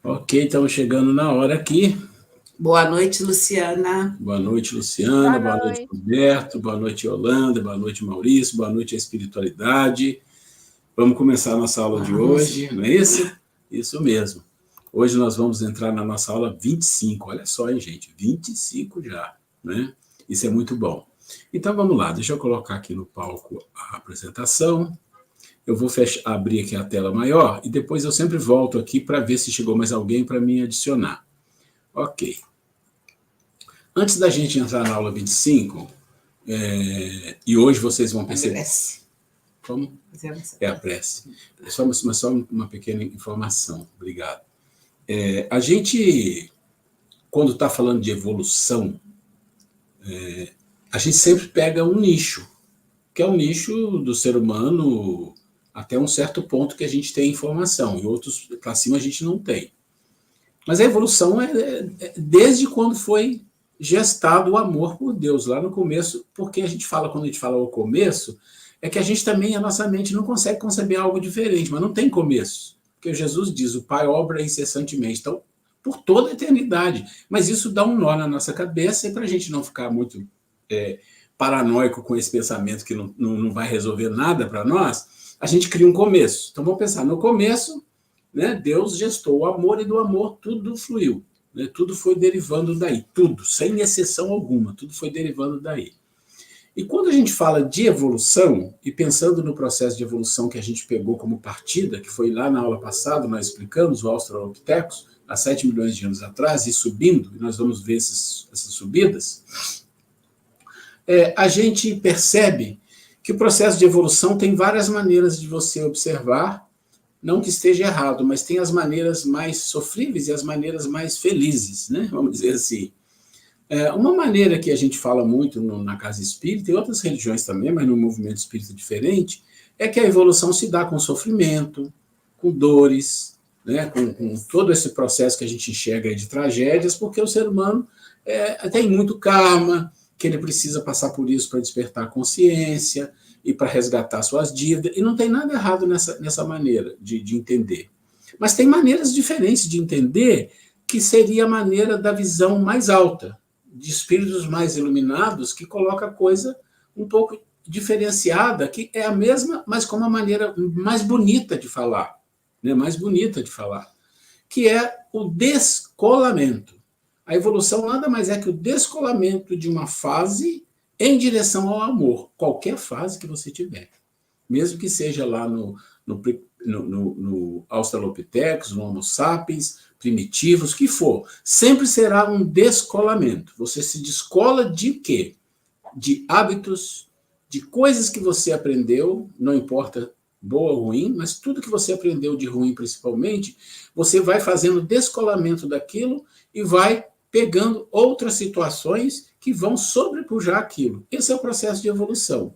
Ok, estamos chegando na hora aqui. Boa noite, Luciana. Boa noite, Luciana. Boa Boa noite, noite. Roberto. Boa noite, Yolanda. Boa noite, Maurício. Boa noite, a espiritualidade. Vamos começar a nossa aula de hoje, não é isso? Isso mesmo. Hoje nós vamos entrar na nossa aula 25. Olha só, hein, gente? 25 já, né? Isso é muito bom. Então, vamos lá. Deixa eu colocar aqui no palco a apresentação. Eu vou abrir aqui a tela maior e depois eu sempre volto aqui para ver se chegou mais alguém para me adicionar. Ok. Antes da gente entrar na aula 25, e hoje vocês vão perceber... Prece. Como? É a prece. Só uma pequena informação. Obrigado. A gente, quando está falando de evolução, a gente sempre pega um nicho, que é o nicho do ser humano até um certo ponto que a gente tem informação, e outros para cima a gente não tem. Mas a evolução é desde quando foi gestado o amor por Deus, lá no começo, porque quando a gente fala o começo, é que a gente também, a nossa mente não consegue conceber algo diferente, mas não tem começo. Porque Jesus diz, o Pai obra incessantemente, então, por toda a eternidade. Mas isso dá um nó na nossa cabeça, e para a gente não ficar muito paranoico com esse pensamento que não vai resolver nada para nós, a gente cria um começo. Então, vamos pensar, no começo, né, Deus gestou o amor, e do amor tudo fluiu. Né, tudo foi derivando daí, tudo, sem exceção alguma, tudo foi derivando daí. E quando a gente fala de evolução, e pensando no processo de evolução que a gente pegou como partida, que foi lá na aula passada, nós explicamos o Australopithecus, há 7 milhões de anos atrás, e subindo, e nós vamos ver essas subidas, a gente percebe que o processo de evolução tem várias maneiras de você observar, não que esteja errado, mas tem as maneiras mais sofríveis e as maneiras mais felizes, né? Vamos dizer assim. Uma maneira que a gente fala muito na casa espírita, e outras religiões também, mas no movimento espírita diferente, é que a evolução se dá com sofrimento, com dores, né? com todo esse processo que a gente enxerga aí de tragédias, porque o ser humano tem muito karma, que ele precisa passar por isso para despertar a consciência e para resgatar suas dívidas, e não tem nada errado nessa maneira de entender. Mas tem maneiras diferentes de entender, que seria a maneira da visão mais alta, de espíritos mais iluminados, que coloca a coisa um pouco diferenciada, que é a mesma, mas com uma maneira mais bonita de falar, né? Mais bonita de falar, que é o descolamento. A evolução nada mais é que o descolamento de uma fase em direção ao amor, qualquer fase que você tiver. Mesmo que seja lá no Australopithecus, no Homo sapiens, primitivos, que for, sempre será um descolamento. Você se descola de quê? De hábitos, de coisas que você aprendeu, não importa boa ou ruim, mas tudo que você aprendeu de ruim principalmente, você vai fazendo descolamento daquilo e vai pegando outras situações que vão sobrepujar aquilo. Esse é o processo de evolução.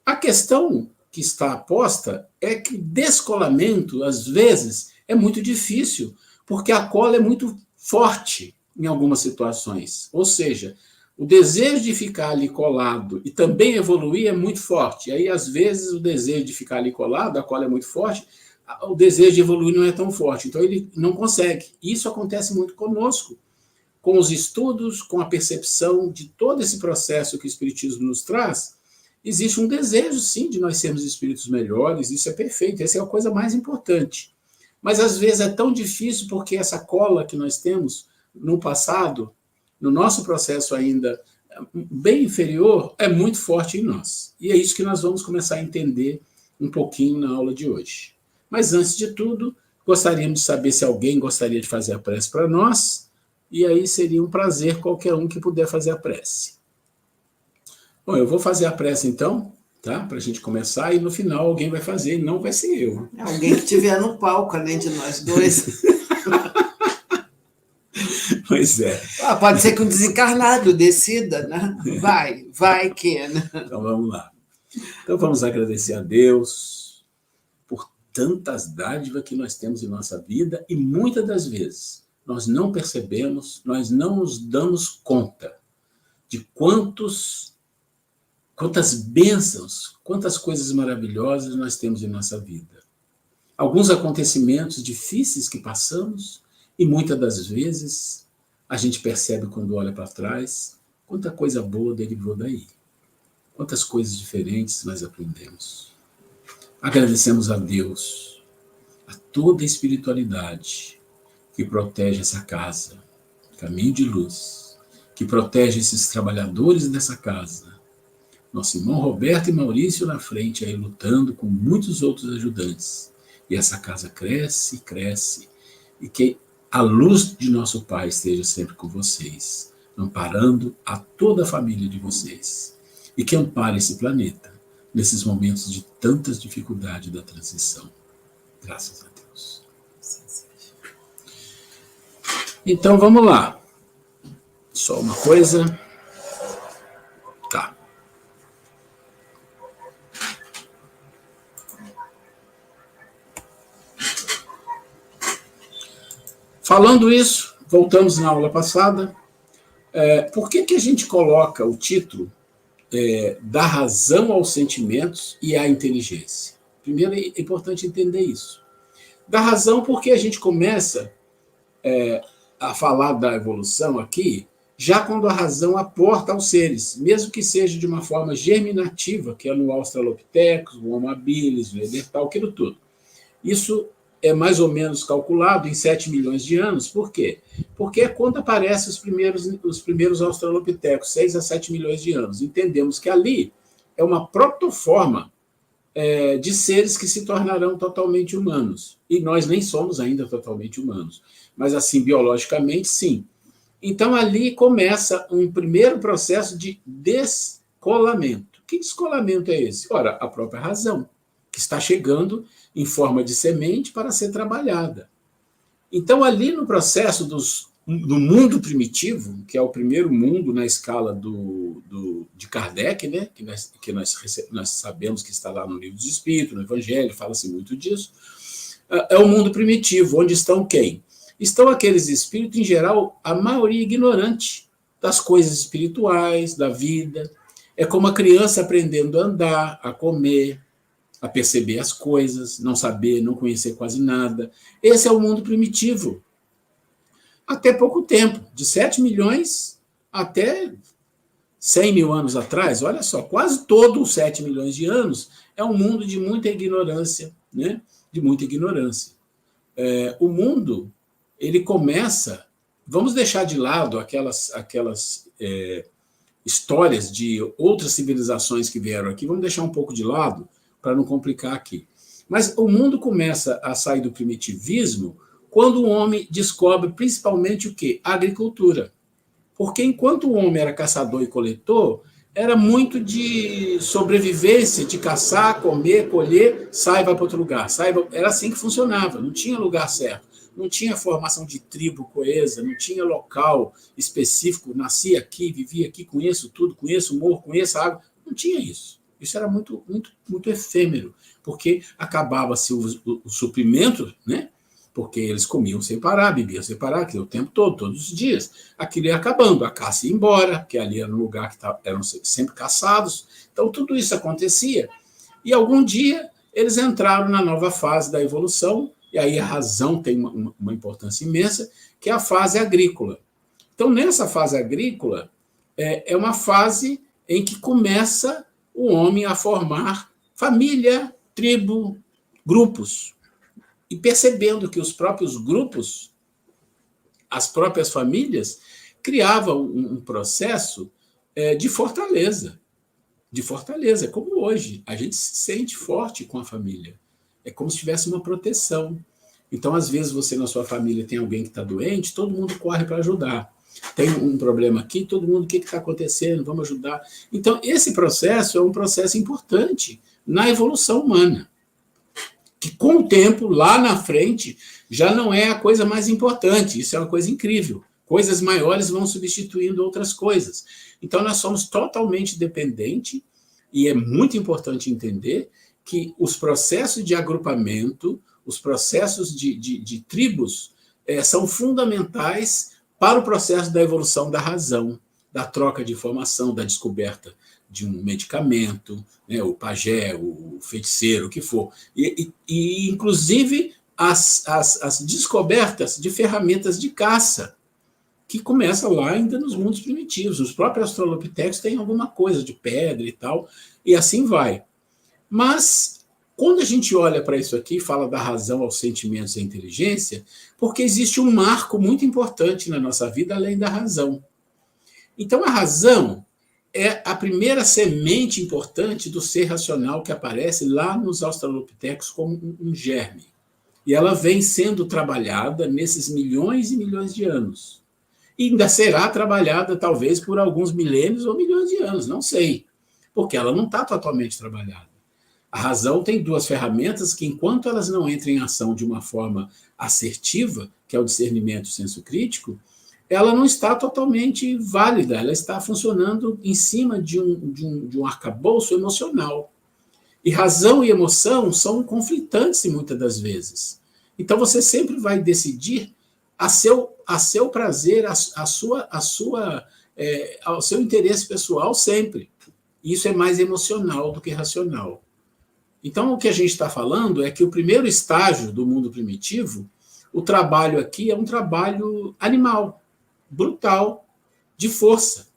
A questão que está posta é que descolamento, às vezes, é muito difícil, porque a cola é muito forte em algumas situações. Ou seja, o desejo de ficar ali colado e também evoluir é muito forte. E aí, às vezes, o desejo de ficar ali colado, a cola é muito forte, o desejo de evoluir não é tão forte. Então, ele não consegue. Isso acontece muito conosco, com os estudos, com a percepção de todo esse processo que o Espiritismo nos traz. Existe um desejo, sim, de nós sermos espíritos melhores, isso é perfeito, essa é a coisa mais importante. Mas, às vezes, é tão difícil porque essa cola que nós temos no passado, no nosso processo ainda bem inferior, é muito forte em nós. E é isso que nós vamos começar a entender um pouquinho na aula de hoje. Mas, antes de tudo, gostaríamos de saber se alguém gostaria de fazer a prece para nós, e aí seria um prazer qualquer um que puder fazer a prece. Bom, eu vou fazer a prece então, tá? Para a gente começar, e no final alguém vai fazer, e não vai ser eu. Alguém que estiver no palco, além de nós dois. Pois é. Pode ser que um desencarnado decida, né? Vai que, né? Então vamos lá. Então vamos agradecer a Deus por tantas dádivas que nós temos em nossa vida, e muitas das vezes nós não percebemos, nós não nos damos conta de quantas bênçãos, quantas coisas maravilhosas nós temos em nossa vida. Alguns acontecimentos difíceis que passamos, E muitas das vezes a gente percebe quando olha para trás quanta coisa boa derivou daí. Quantas coisas diferentes nós aprendemos. Agradecemos a Deus, a toda a espiritualidade que protege essa casa, caminho de luz, que protege esses trabalhadores dessa casa. Nosso irmão Roberto e Maurício na frente aí lutando com muitos outros ajudantes. E essa casa cresce, cresce. E que a luz de nosso Pai esteja sempre com vocês, amparando a toda a família de vocês. E que ampare esse planeta nesses momentos de tantas dificuldades da transição. Graças a Deus. Então, vamos lá. Só uma coisa. Tá. Falando isso, voltamos na aula passada. Por que a gente coloca o título da razão aos sentimentos e à inteligência? Primeiro, é importante entender isso. Da razão, porque a gente começa a falar da evolução aqui, já quando a razão aporta aos seres, mesmo que seja de uma forma germinativa, que é no Australopithecus, o Homo habilis, o Neandertal, aquilo tudo. Isso é mais ou menos calculado em 7 milhões de anos. Por quê? Porque é quando aparecem os primeiros Australopithecus, 6 a 7 milhões de anos. Entendemos que ali é uma protoforma de seres que se tornarão totalmente humanos. E nós nem somos ainda totalmente humanos. Mas, assim, biologicamente, sim. Então, ali começa um primeiro processo de descolamento. Que descolamento é esse? Ora, a própria razão, que está chegando em forma de semente para ser trabalhada. Então, ali no processo do mundo primitivo, que é o primeiro mundo na escala de Kardec, né, que nós sabemos que está lá no Livro dos Espíritos, no Evangelho, fala-se muito disso, é o mundo primitivo, onde estão quem? Estão aqueles espíritos, em geral, a maioria ignorante das coisas espirituais, da vida. É como a criança aprendendo a andar, a comer, a perceber as coisas, não saber, não conhecer quase nada. Esse é o mundo primitivo. Até pouco tempo, de 7 milhões até 100 mil anos atrás, olha só, quase todos os 7 milhões de anos é um mundo de muita ignorância, né? De muita ignorância. O mundo, ele começa, vamos deixar de lado aquelas histórias de outras civilizações que vieram aqui, vamos deixar um pouco de lado, para não complicar aqui. Mas o mundo começa a sair do primitivismo quando o homem descobre principalmente o quê? A agricultura. Porque enquanto o homem era caçador e coletor, era muito de sobrevivência, de caçar, comer, colher, sai e vai para outro lugar. Era assim que funcionava, não tinha lugar certo. Não tinha formação de tribo coesa, não tinha local específico, nasci aqui, vivi aqui, conheço tudo, conheço o morro, conheço a água. Não tinha isso. Isso era muito, muito, muito efêmero, porque acabava-se o suprimento, né? Porque eles comiam sem parar, bebiam sem parar, o tempo todo, todos os dias. Aquilo ia acabando, a caça ia embora, porque ali era um lugar que eram sempre caçados. Então, tudo isso acontecia. E algum dia eles entraram na nova fase da evolução, e aí a razão tem uma importância imensa, que é a fase agrícola. Então, nessa fase agrícola, é uma fase em que começa o homem a formar família, tribo, grupos. E percebendo que os próprios grupos, as próprias famílias, criavam um processo de fortaleza. De fortaleza, como hoje. A gente se sente forte com a família. É como se tivesse uma proteção. Então, às vezes, você na sua família tem alguém que está doente, todo mundo corre para ajudar. Tem um problema aqui, todo mundo, o que está acontecendo? Vamos ajudar. Então, esse processo é um processo importante na evolução humana. Que, com o tempo, lá na frente, já não é a coisa mais importante. Isso é uma coisa incrível. Coisas maiores vão substituindo outras coisas. Então, nós somos totalmente dependentes, e é muito importante entender que os processos de agrupamento, os processos de tribos, são fundamentais para o processo da evolução da razão, da troca de informação, da descoberta de um medicamento, né, o pajé, o feiticeiro, o que for. E inclusive, as descobertas de ferramentas de caça, que começa lá ainda nos mundos primitivos. Os próprios australopithecus têm alguma coisa de pedra e tal, e assim vai. Mas, quando a gente olha para isso aqui, fala da razão aos sentimentos e à inteligência, porque existe um marco muito importante na nossa vida além da razão. Então, a razão é a primeira semente importante do ser racional que aparece lá nos australopithecus como um germe. E ela vem sendo trabalhada nesses milhões e milhões de anos. E ainda será trabalhada, talvez, por alguns milênios ou milhões de anos, não sei, porque ela não está totalmente trabalhada. A razão tem duas ferramentas que, enquanto elas não entram em ação de uma forma assertiva, que é o discernimento e o senso crítico, ela não está totalmente válida, ela está funcionando em cima de um arcabouço emocional. E razão e emoção são conflitantes muitas das vezes. Então você sempre vai decidir a seu prazer, ao seu interesse pessoal sempre. Isso é mais emocional do que racional. Então, o que a gente está falando é que o primeiro estágio do mundo primitivo, o trabalho aqui é um trabalho animal, brutal, de força,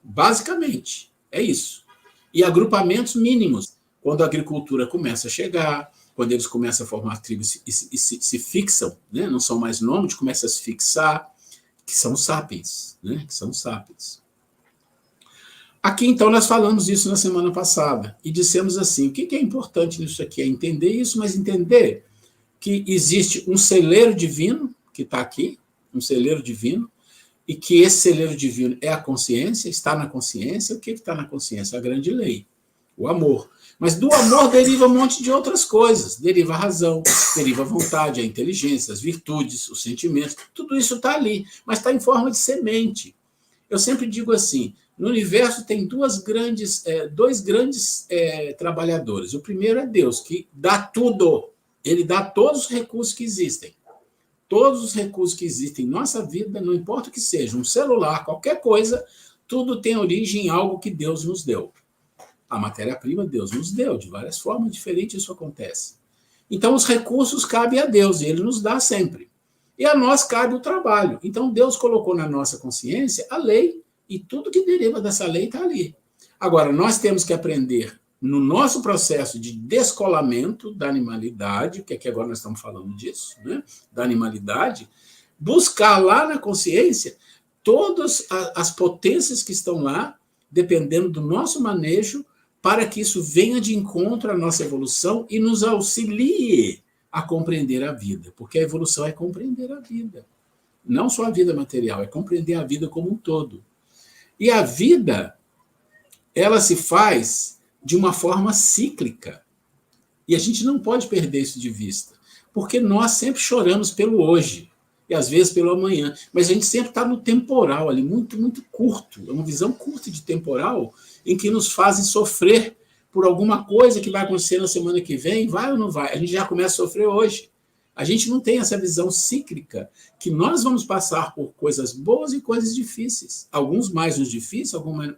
basicamente. É isso. E agrupamentos mínimos. Quando a agricultura começa a chegar, quando eles começam a formar tribos e se fixam, né? Não são mais nômades, começam a se fixar, que são os sapiens, né? Que são os sapiens. Aqui, então, nós falamos isso na semana passada e dissemos assim, o que é importante nisso aqui? É entender isso, mas entender que existe um celeiro divino, que está aqui, um celeiro divino, e que esse celeiro divino é a consciência, está na consciência. O que está na consciência? A grande lei, o amor. Mas do amor deriva um monte de outras coisas. Deriva a razão, deriva a vontade, a inteligência, as virtudes, os sentimentos. Tudo isso está ali, mas está em forma de semente. Eu sempre digo assim, no universo tem dois grandes trabalhadores. O primeiro é Deus, que dá tudo. Ele dá todos os recursos que existem. Todos os recursos que existem em nossa vida, não importa o que seja, um celular, qualquer coisa, tudo tem origem em algo que Deus nos deu. A matéria-prima Deus nos deu, de várias formas diferentes isso acontece. Então, os recursos cabem a Deus, e Ele nos dá sempre. E a nós cabe o trabalho. Então, Deus colocou na nossa consciência a lei, e tudo que deriva dessa lei está ali. Agora, nós temos que aprender, no nosso processo de descolamento da animalidade, que aqui agora nós estamos falando disso, né? Da animalidade, buscar lá na consciência todas as potências que estão lá, dependendo do nosso manejo, para que isso venha de encontro à nossa evolução e nos auxilie a compreender a vida. Porque a evolução é compreender a vida. Não só a vida material, é compreender a vida como um todo. E a vida, ela se faz de uma forma cíclica. E a gente não pode perder isso de vista. Porque nós sempre choramos pelo hoje. E às vezes pelo amanhã. Mas a gente sempre está no temporal ali, muito, muito curto. É uma visão curta de temporal em que nos fazem sofrer por alguma coisa que vai acontecer na semana que vem, vai ou não vai? A gente já começa a sofrer hoje. A gente não tem essa visão cíclica que nós vamos passar por coisas boas e coisas difíceis. Alguns mais os difíceis, algumas...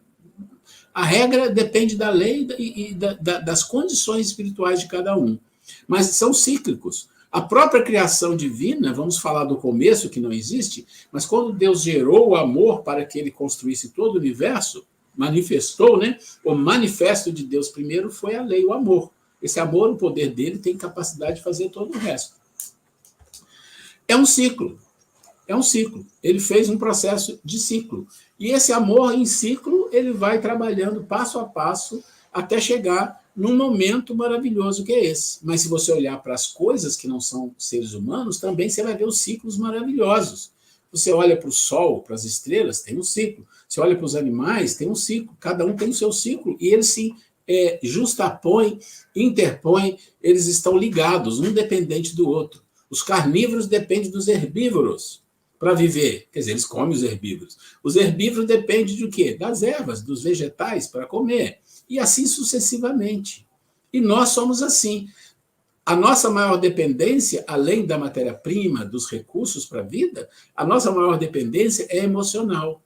A regra depende da lei e das condições espirituais de cada um. Mas são cíclicos. A própria criação divina, vamos falar do começo, que não existe, mas quando Deus gerou o amor para que ele construísse todo o universo, manifestou, né? O manifesto de Deus primeiro foi a lei, o amor. Esse amor, o poder dele, tem capacidade de fazer todo o resto. É um ciclo. É um ciclo. Ele fez um processo de ciclo. E esse amor em ciclo, ele vai trabalhando passo a passo até chegar num momento maravilhoso que é esse. Mas se você olhar para as coisas que não são seres humanos, também você vai ver os ciclos maravilhosos. Você olha para o sol, para as estrelas, tem um ciclo. Você olha para os animais, tem um ciclo. Cada um tem o seu ciclo. E eles se justapõem, interpõem, eles estão ligados, um dependente do outro. Os carnívoros dependem dos herbívoros para viver. Quer dizer, eles comem os herbívoros. Os herbívoros dependem de quê? Das ervas, dos vegetais para comer. E assim sucessivamente. E nós somos assim. A nossa maior dependência, além da matéria-prima, dos recursos para a vida, a nossa maior dependência é emocional.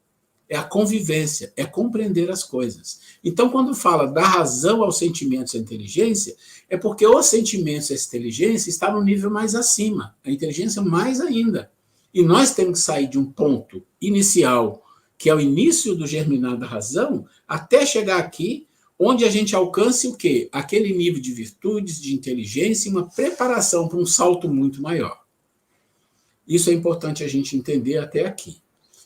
é a convivência, é compreender as coisas. Então, quando fala da razão aos sentimentos e à inteligência, é porque os sentimentos e a inteligência estão no nível mais acima, a inteligência mais ainda. E nós temos que sair de um ponto inicial, que é o início do germinar da razão, até chegar aqui, onde a gente alcance o quê? Aquele nível de virtudes, de inteligência e uma preparação para um salto muito maior. Isso é importante a gente entender até aqui.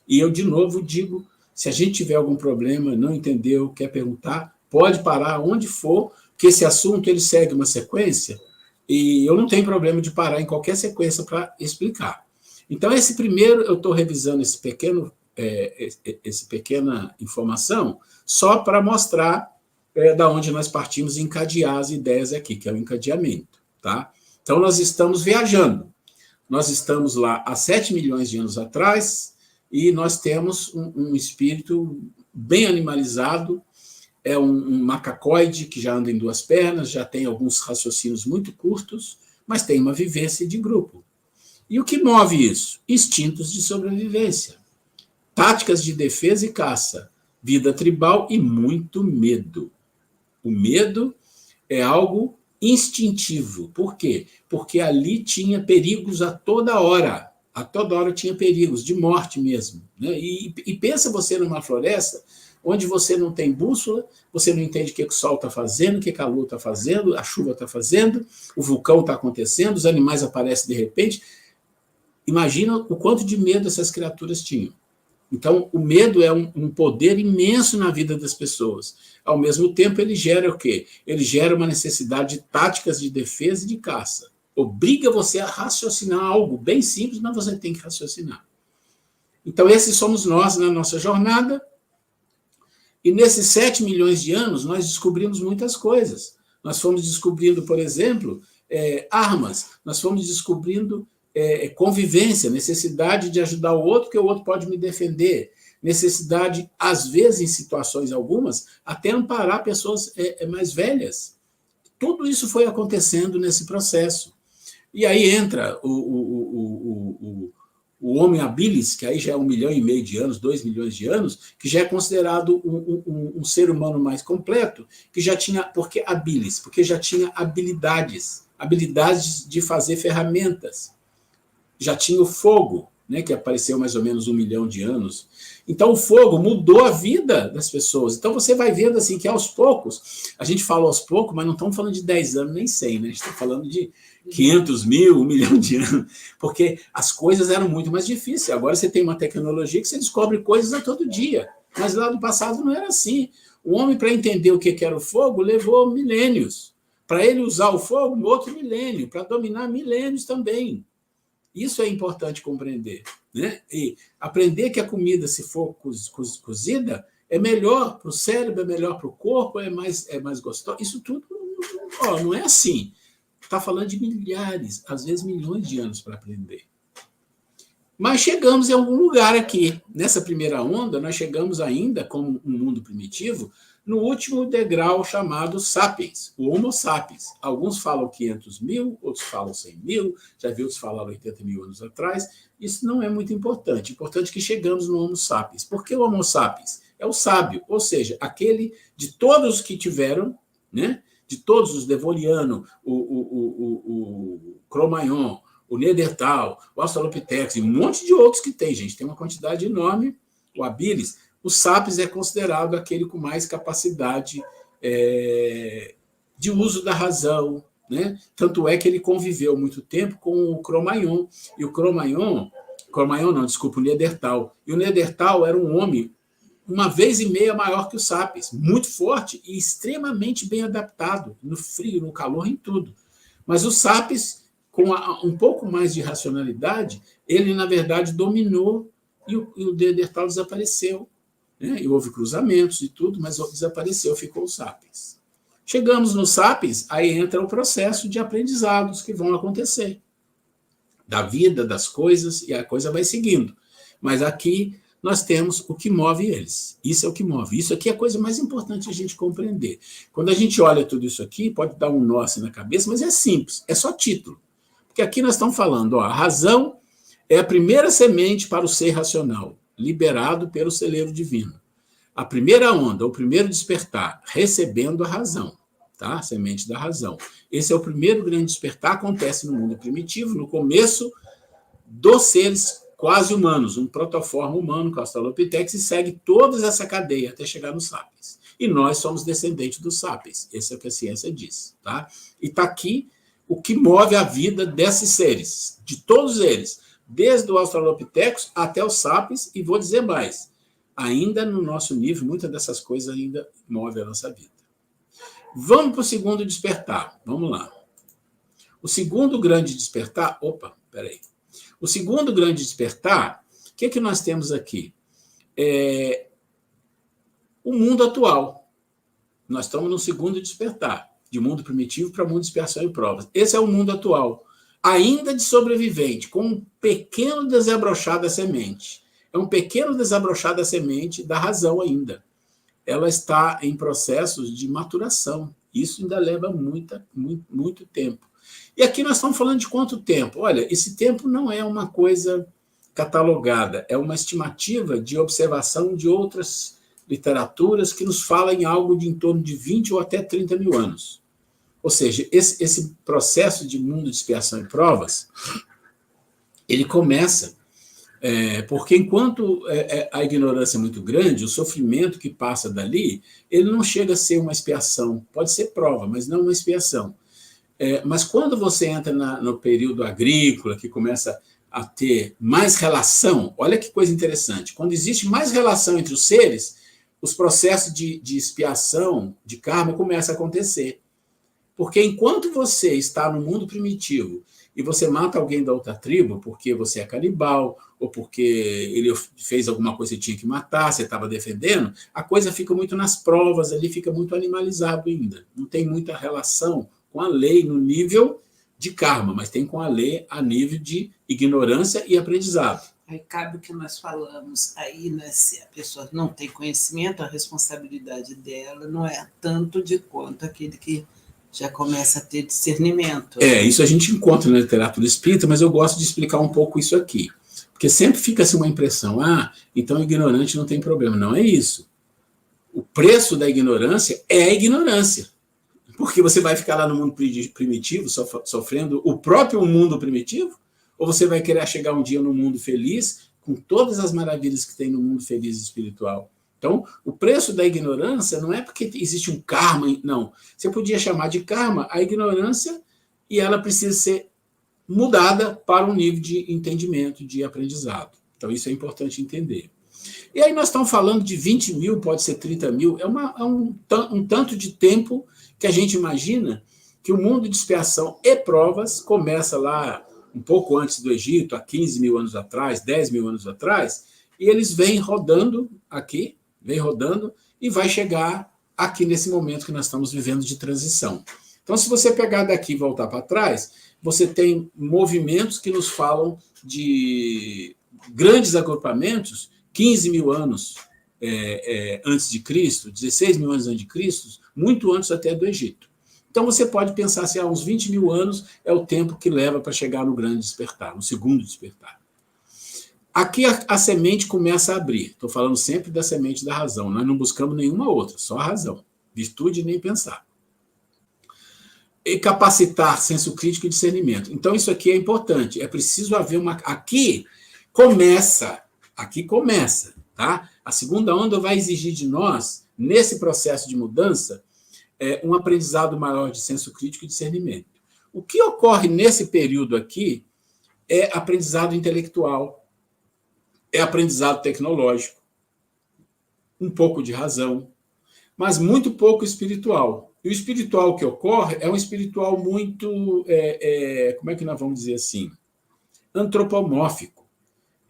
E eu, de novo, digo, se a gente tiver algum problema, não entendeu, quer perguntar, pode parar onde for, porque esse assunto ele segue uma sequência, e eu não tenho problema de parar em qualquer sequência para explicar. Então, esse primeiro, eu estou revisando essa pequena informação, só para mostrar da onde nós partimos e encadear as ideias aqui, que é o encadeamento. Tá? Então, nós estamos viajando. Nós estamos lá há 7 milhões de anos atrás, e nós temos um espírito bem animalizado, é um macacoide que já anda em 2 pernas, já tem alguns raciocínios muito curtos, mas tem uma vivência de grupo. E o que move isso? Instintos de sobrevivência, táticas de defesa e caça, vida tribal e muito medo. O medo é algo instintivo. Por quê? Porque ali tinha perigos a toda hora. A toda hora tinha perigos, de morte mesmo. Né? E pensa você numa floresta onde você não tem bússola, você não entende o que o sol está fazendo, o que a lua está fazendo, a chuva está fazendo, o vulcão está acontecendo, os animais aparecem de repente. Imagina o quanto de medo essas criaturas tinham. Então, o medo é um poder imenso na vida das pessoas. Ao mesmo tempo, ele gera o quê? Ele gera uma necessidade de táticas de defesa e de caça. Obriga você a raciocinar algo bem simples, mas você tem que raciocinar. Então, esses somos nós na nossa jornada. E nesses 7 milhões de anos, nós descobrimos muitas coisas. Nós fomos descobrindo, por exemplo, armas. Nós fomos descobrindo convivência, necessidade de ajudar o outro, que o outro pode me defender. Necessidade, às vezes, em situações algumas, até amparar pessoas mais velhas. Tudo isso foi acontecendo nesse processo. E aí entra o Homo habilis, que aí já é 1,5 milhão de anos, 2 milhões de anos, que já é considerado um ser humano mais completo, que já tinha, porque habilis, porque já tinha habilidades de fazer ferramentas. Já tinha o fogo, né, que apareceu mais ou menos 1 milhão de anos. Então, o fogo mudou a vida das pessoas. Então, você vai vendo assim que, aos poucos, a gente fala aos poucos, mas não estamos falando de 10 anos nem 100, né? A gente está falando de 500 mil, 1 milhão de anos, porque as coisas eram muito mais difíceis. Agora você tem uma tecnologia que você descobre coisas a todo dia, mas lá no passado não era assim. O homem, para entender o que era o fogo, levou milênios. Para ele usar o fogo, outro milênio. Para dominar, milênios também. Isso é importante compreender, né? E aprender que a comida, se for cozida, é melhor para o cérebro, é melhor para o corpo, é mais gostoso. Isso tudo não é assim. Está falando de milhares, às vezes milhões de anos para aprender. Mas chegamos em algum lugar aqui. Nessa primeira onda, nós chegamos ainda, como um mundo primitivo, no último degrau chamado sapiens, o Homo sapiens. Alguns falam 500 mil, outros falam 100 mil, já vi outros falar 80 mil anos atrás. Isso não é muito importante. Importante que chegamos no Homo sapiens. Por que o Homo sapiens? É o sábio, ou seja, aquele de todos que tiveram, né? De todos os Devoniano, o Cro-Magnon, o Neandertal, o Australopithecus e um monte de outros que tem, gente. Tem uma quantidade enorme. O habilis. O sapiens é considerado aquele com mais capacidade de uso da razão, né? Tanto é que ele conviveu muito tempo com o Cro-Magnon. E o Cro-Magnon não, desculpa, o Neandertal. E o Neandertal era um homem 1,5 vezes maior que o sapiens, muito forte e extremamente bem adaptado, no frio, no calor, em tudo. Mas o sapiens, com um pouco mais de racionalidade, ele, na verdade, dominou e o Neandertal desapareceu. Né? E houve cruzamentos e tudo, mas desapareceu, ficou o sapiens. Chegamos no sapiens, aí entra o processo de aprendizados que vão acontecer. Da vida, das coisas, e a coisa vai seguindo. Mas aqui nós temos o que move eles. Isso é o que move. Isso aqui é a coisa mais importante a gente compreender. Quando a gente olha tudo isso aqui, pode dar um nó assim na cabeça, mas é simples, é só título. Porque aqui nós estamos falando, a razão é a primeira semente para o ser racional. liberado pelo celeiro divino. A primeira onda, o primeiro despertar, recebendo a razão, tá? A semente da razão. Esse é o primeiro grande despertar, acontece no mundo primitivo, no começo dos seres quase humanos, um protoforma humano, com o Australopithecus, e segue toda essa cadeia até chegar nos sapiens. E nós somos descendentes dos sapiens. Esse é o que a ciência diz, tá? E está aqui o que move a vida desses seres, de todos eles, desde o Australopithecus até os sapiens, e vou dizer mais, ainda no nosso nível, muitas dessas coisas ainda movem a nossa vida. Vamos para o segundo despertar, vamos lá. O segundo grande despertar, o segundo grande despertar, o que é que nós temos aqui? O mundo atual. Nós estamos no segundo despertar, de mundo primitivo para mundo de expiação e provas. Esse é o mundo atual, ainda de sobrevivente, com um pequeno desabrochar da semente. É um pequeno desabrochar da semente da razão ainda. Ela está em processos de maturação. Isso ainda leva muito tempo. E aqui nós estamos falando de quanto tempo? Olha, esse tempo não é uma coisa catalogada, é uma estimativa de observação de outras literaturas que nos falam em algo de em torno de 20 ou até 30 mil anos. Ou seja, esse processo de mundo de expiação e provas, ele começa porque enquanto a ignorância é muito grande, o sofrimento que passa dali, ele não chega a ser uma expiação. Pode ser prova, mas não uma expiação. Mas quando você entra no período agrícola, que começa a ter mais relação, olha que coisa interessante, quando existe mais relação entre os seres, os processos de expiação, de karma, começam a acontecer. Porque enquanto você está no mundo primitivo e você mata alguém da outra tribo porque você é canibal, ou porque ele fez alguma coisa que tinha que matar, você estava defendendo, a coisa fica muito nas provas, ali fica muito animalizado ainda. Não tem muita relação com a lei no nível de karma, mas tem com a lei a nível de ignorância e aprendizado. Aí cabe o que nós falamos aí, né? Se a pessoa não tem conhecimento, a responsabilidade dela não é tanto de quanto aquele que já começa a ter discernimento. Isso a gente encontra na literatura espírita, mas eu gosto de explicar um pouco isso aqui. Porque sempre fica assim uma impressão, então ignorante não tem problema. Não é isso. O preço da ignorância é a ignorância. Porque você vai ficar lá no mundo primitivo, sofrendo o próprio mundo primitivo, ou você vai querer chegar um dia no mundo feliz, com todas as maravilhas que tem no mundo feliz espiritual. Então, o preço da ignorância não é porque existe um karma, não. Você podia chamar de karma a ignorância e ela precisa ser mudada para um nível de entendimento, de aprendizado. Então, isso é importante entender. E aí nós estamos falando de 20 mil, pode ser 30 mil, é um tanto de tempo que a gente imagina que o mundo de expiação e provas começa lá um pouco antes do Egito, há 15 mil anos atrás, 10 mil anos atrás, e eles vêm rodando aqui, e vai chegar aqui nesse momento que nós estamos vivendo de transição. Então, se você pegar daqui e voltar para trás, você tem movimentos que nos falam de grandes agrupamentos, 15 mil anos antes de Cristo, 16 mil anos antes de Cristo, muito antes até do Egito. Então, você pode pensar se uns 20 mil anos é o tempo que leva para chegar no grande despertar, no segundo despertar. Aqui a semente começa a abrir. Estou falando sempre da semente da razão. Nós não buscamos nenhuma outra, só a razão. Virtude nem pensar. E capacitar senso crítico e discernimento. Então, isso aqui é importante. É preciso haver uma... Aqui começa, tá? A segunda onda vai exigir de nós, nesse processo de mudança, um aprendizado maior de senso crítico e discernimento. O que ocorre nesse período aqui é aprendizado intelectual, é aprendizado tecnológico, um pouco de razão, mas muito pouco espiritual. E o espiritual que ocorre é um espiritual muito, como é que nós vamos dizer assim, antropomórfico.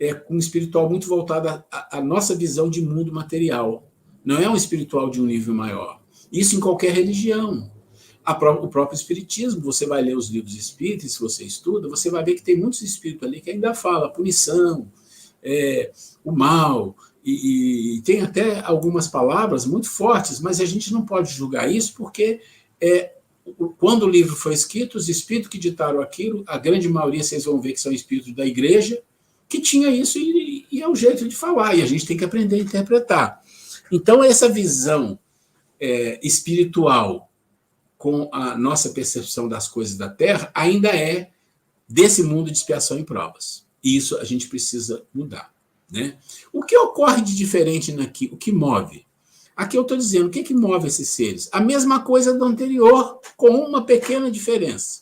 É um espiritual muito voltado à nossa visão de mundo material. Não é um espiritual de um nível maior. Isso em qualquer religião. O próprio espiritismo, você vai ler os livros espíritas, se você estuda, você vai ver que tem muitos espíritos ali que ainda falam punição, o mal, e tem até algumas palavras muito fortes, mas a gente não pode julgar isso porque quando o livro foi escrito, os espíritos que ditaram aquilo, a grande maioria vocês vão ver que são espíritos da igreja, que tinha isso e e é o jeito de falar, e a gente tem que aprender a interpretar. Então, essa visão espiritual com a nossa percepção das coisas da Terra ainda é desse mundo de expiação e provas. E isso a gente precisa mudar. Né? O que ocorre de diferente aqui? O que move? Aqui eu estou dizendo, o que move esses seres? A mesma coisa do anterior, com uma pequena diferença.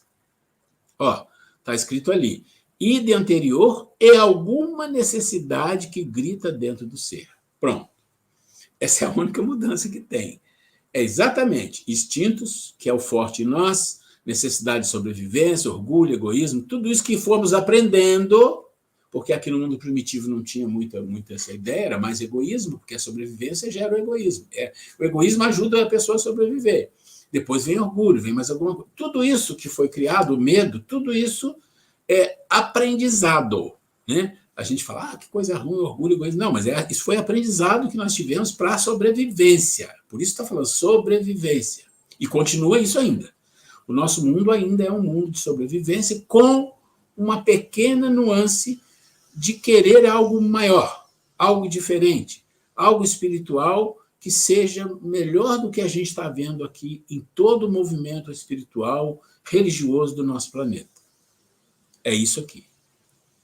Ó, está escrito ali. E de anterior é alguma necessidade que grita dentro do ser. Pronto. Essa é a única mudança que tem. É exatamente instintos, que é o forte em nós, necessidade de sobrevivência, orgulho, egoísmo, tudo isso que fomos aprendendo, porque aqui no mundo primitivo não tinha muita essa ideia, era mais egoísmo, porque a sobrevivência gera o egoísmo. O egoísmo ajuda a pessoa a sobreviver. Depois vem orgulho, vem mais alguma coisa. Tudo isso que foi criado, o medo, tudo isso é aprendizado. Né? A gente fala, que coisa ruim, orgulho, egoísmo. Não, mas isso foi aprendizado que nós tivemos para a sobrevivência. Por isso está falando sobrevivência. E continua isso ainda. O nosso mundo ainda é um mundo de sobrevivência com uma pequena nuance de querer algo maior, algo diferente, algo espiritual que seja melhor do que a gente está vendo aqui em todo o movimento espiritual, religioso do nosso planeta. É isso aqui.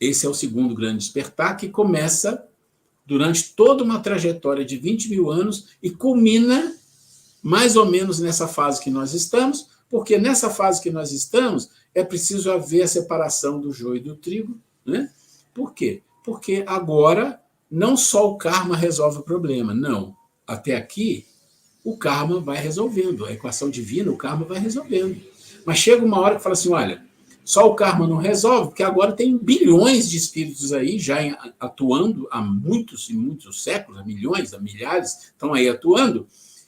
Esse é o segundo grande despertar, que começa durante toda uma trajetória de 20 mil anos e culmina mais ou menos nessa fase que nós estamos, porque nessa fase que nós estamos é preciso haver a separação do joio e do trigo. Né? Por quê? Porque agora não só o karma resolve o problema, não. Até aqui, o karma vai resolvendo, a equação divina, o karma vai resolvendo. Mas chega uma hora que fala assim, olha, só o karma não resolve, porque agora tem bilhões de espíritos aí já atuando há muitos e muitos séculos, há milhões, há milhares, estão aí atuando,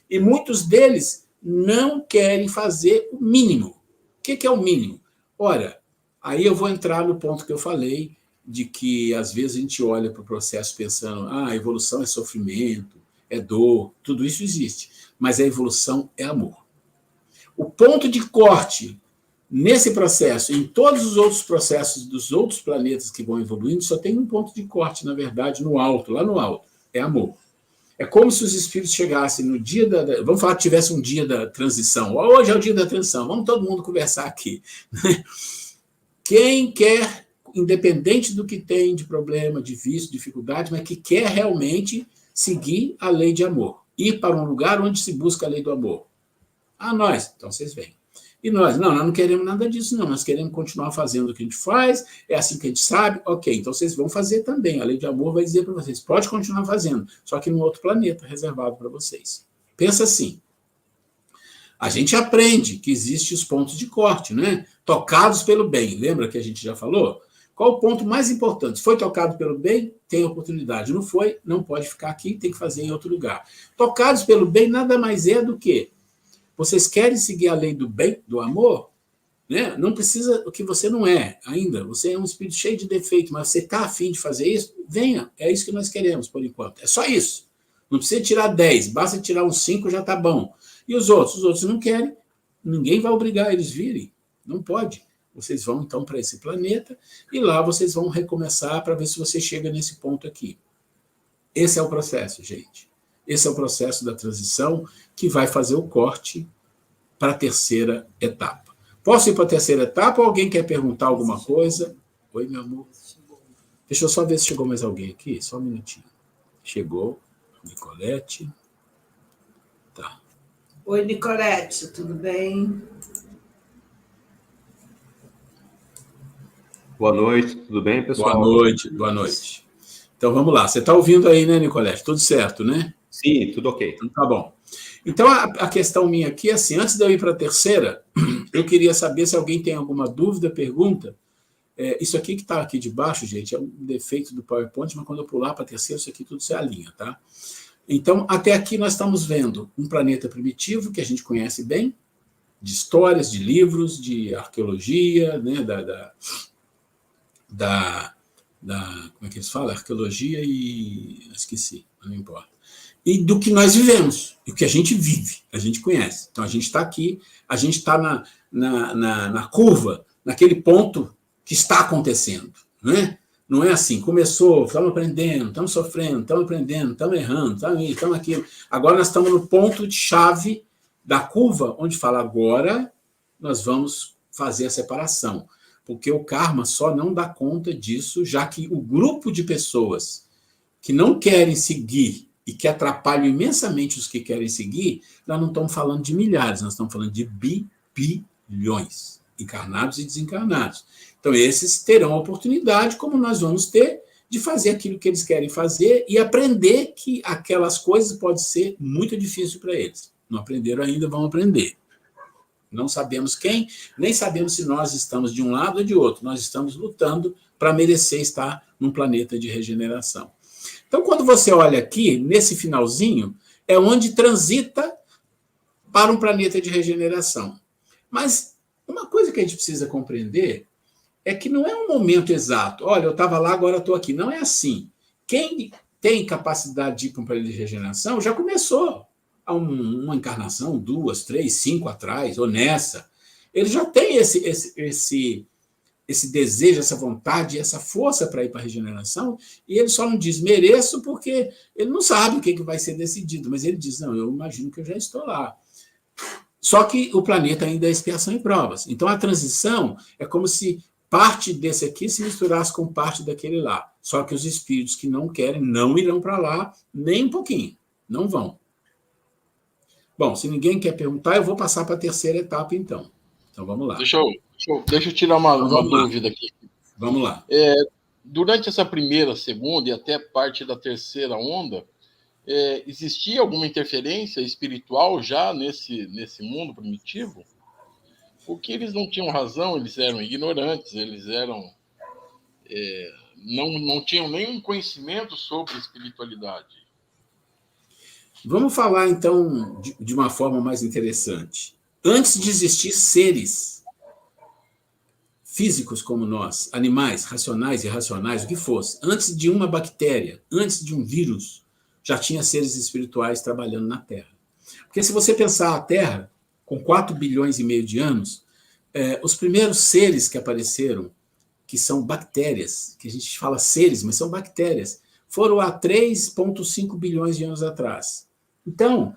e muitos deles não querem fazer o mínimo. O que é o mínimo? Ora, aí eu vou entrar no ponto que eu falei, de que às vezes a gente olha para o processo pensando, a evolução é sofrimento, é dor, tudo isso existe, mas a evolução é amor. O ponto de corte nesse processo, em todos os outros processos dos outros planetas que vão evoluindo, só tem um ponto de corte, na verdade, no alto, lá no alto, é amor. É como se os espíritos chegassem no dia vamos falar que tivesse um dia da transição. Hoje é o dia da transição, vamos todo mundo conversar aqui. Quem quer, independente do que tem de problema, de vício, dificuldade, mas que quer realmente seguir a lei de amor, ir para um lugar onde se busca a lei do amor. Nós, então vocês vêm. E nós não queremos nada disso, não. Nós queremos continuar fazendo o que a gente faz, é assim que a gente sabe. Ok, então vocês vão fazer também. A lei de amor vai dizer para vocês, pode continuar fazendo, só que num outro planeta reservado para vocês. Pensa assim, a gente aprende que existem os pontos de corte, né? Tocados pelo bem. Lembra que a gente já falou? Qual o ponto mais importante? Se foi tocado pelo bem, tem oportunidade. Não foi, não pode ficar aqui, tem que fazer em outro lugar. Tocados pelo bem nada mais é do que vocês querem seguir a lei do bem, do amor? Né? Não precisa o que você não é ainda. Você é um espírito cheio de defeito, mas você está afim de fazer isso? Venha. É isso que nós queremos, por enquanto. É só isso. Não precisa tirar 10, basta tirar uns 5, já está bom. E os outros? Os outros não querem. Ninguém vai obrigar eles a virem. Não pode. Vocês vão, então, para esse planeta e lá vocês vão recomeçar para ver se você chega nesse ponto aqui. Esse é o processo, gente. Esse é o processo da transição que vai fazer o corte para a terceira etapa. Posso ir para a terceira etapa ou alguém quer perguntar alguma coisa? Oi, meu amor. Deixa eu só ver se chegou mais alguém aqui. Só um minutinho. Chegou. Nicolete. Tá. Oi, Nicolete, tudo bem? Boa noite, tudo bem, pessoal? Boa noite. Então, vamos lá. Você está ouvindo aí, né, Nicolete? Tudo certo, né? Sim, tudo ok. Então, tá bom. Então, a questão minha aqui é assim, antes de eu ir para a terceira, eu queria saber se alguém tem alguma dúvida, pergunta. Isso aqui que está aqui de baixo, gente, é um defeito do PowerPoint, mas quando eu pular para a terceira, isso aqui tudo se alinha, tá? Então, até aqui nós estamos vendo um planeta primitivo, que a gente conhece bem, de histórias, de livros, de arqueologia, né, como é que eles falam? Arqueologia e... esqueci, não importa. E do que nós vivemos, e o que a gente vive, a gente conhece. Então, a gente está aqui, a gente está na curva, naquele ponto que está acontecendo. Né? Não é assim, começou, estamos aprendendo, estamos sofrendo, estamos aprendendo, estamos errando, estamos aqui. Agora nós estamos no ponto de chave da curva, onde fala, agora nós vamos fazer a separação. Porque o karma só não dá conta disso, já que o grupo de pessoas que não querem seguir e que atrapalham imensamente os que querem seguir, nós não estamos falando de milhares, nós estamos falando de bilhões, encarnados e desencarnados. Então, esses terão a oportunidade, como nós vamos ter, de fazer aquilo que eles querem fazer e aprender que aquelas coisas podem ser muito difíceis para eles. Não aprenderam ainda, vão aprender. Não sabemos quem, nem sabemos se nós estamos de um lado ou de outro. Nós estamos lutando para merecer estar num planeta de regeneração. Então, quando você olha aqui, nesse finalzinho, é onde transita para um planeta de regeneração. Mas uma coisa que a gente precisa compreender é que não é um momento exato. Olha, eu estava lá, agora estou aqui. Não é assim. Quem tem capacidade de ir para um planeta de regeneração já começou a uma encarnação, 2, 3, 5 atrás, ou nessa. Ele já tem esse desejo, essa vontade, essa força para ir para a regeneração, e ele só não diz mereço porque ele não sabe o que vai ser decidido, mas ele diz, não, eu imagino que eu já estou lá. Só que o planeta ainda é expiação e provas. Então, a transição é como se parte desse aqui se misturasse com parte daquele lá. Só que os espíritos que não querem não irão para lá nem um pouquinho. Não vão. Bom, se ninguém quer perguntar, eu vou passar para a terceira etapa, então. Então, vamos lá. Deixa eu tirar uma dúvida aqui. Vamos lá. Durante essa primeira, segunda e até parte da terceira onda, existia alguma interferência espiritual já nesse mundo primitivo? Porque eles não tinham razão, eles eram ignorantes, eles eram não tinham nenhum conhecimento sobre espiritualidade. Vamos falar, então, de uma forma mais interessante. Antes de existir seres físicos como nós, animais, racionais e irracionais, o que fosse, antes de uma bactéria, antes de um vírus, já tinha seres espirituais trabalhando na Terra. Porque se você pensar a Terra, com 4 bilhões e meio de anos, os primeiros seres que apareceram, que são bactérias, que a gente fala seres, mas são bactérias, foram há 3,5 bilhões de anos atrás. Então,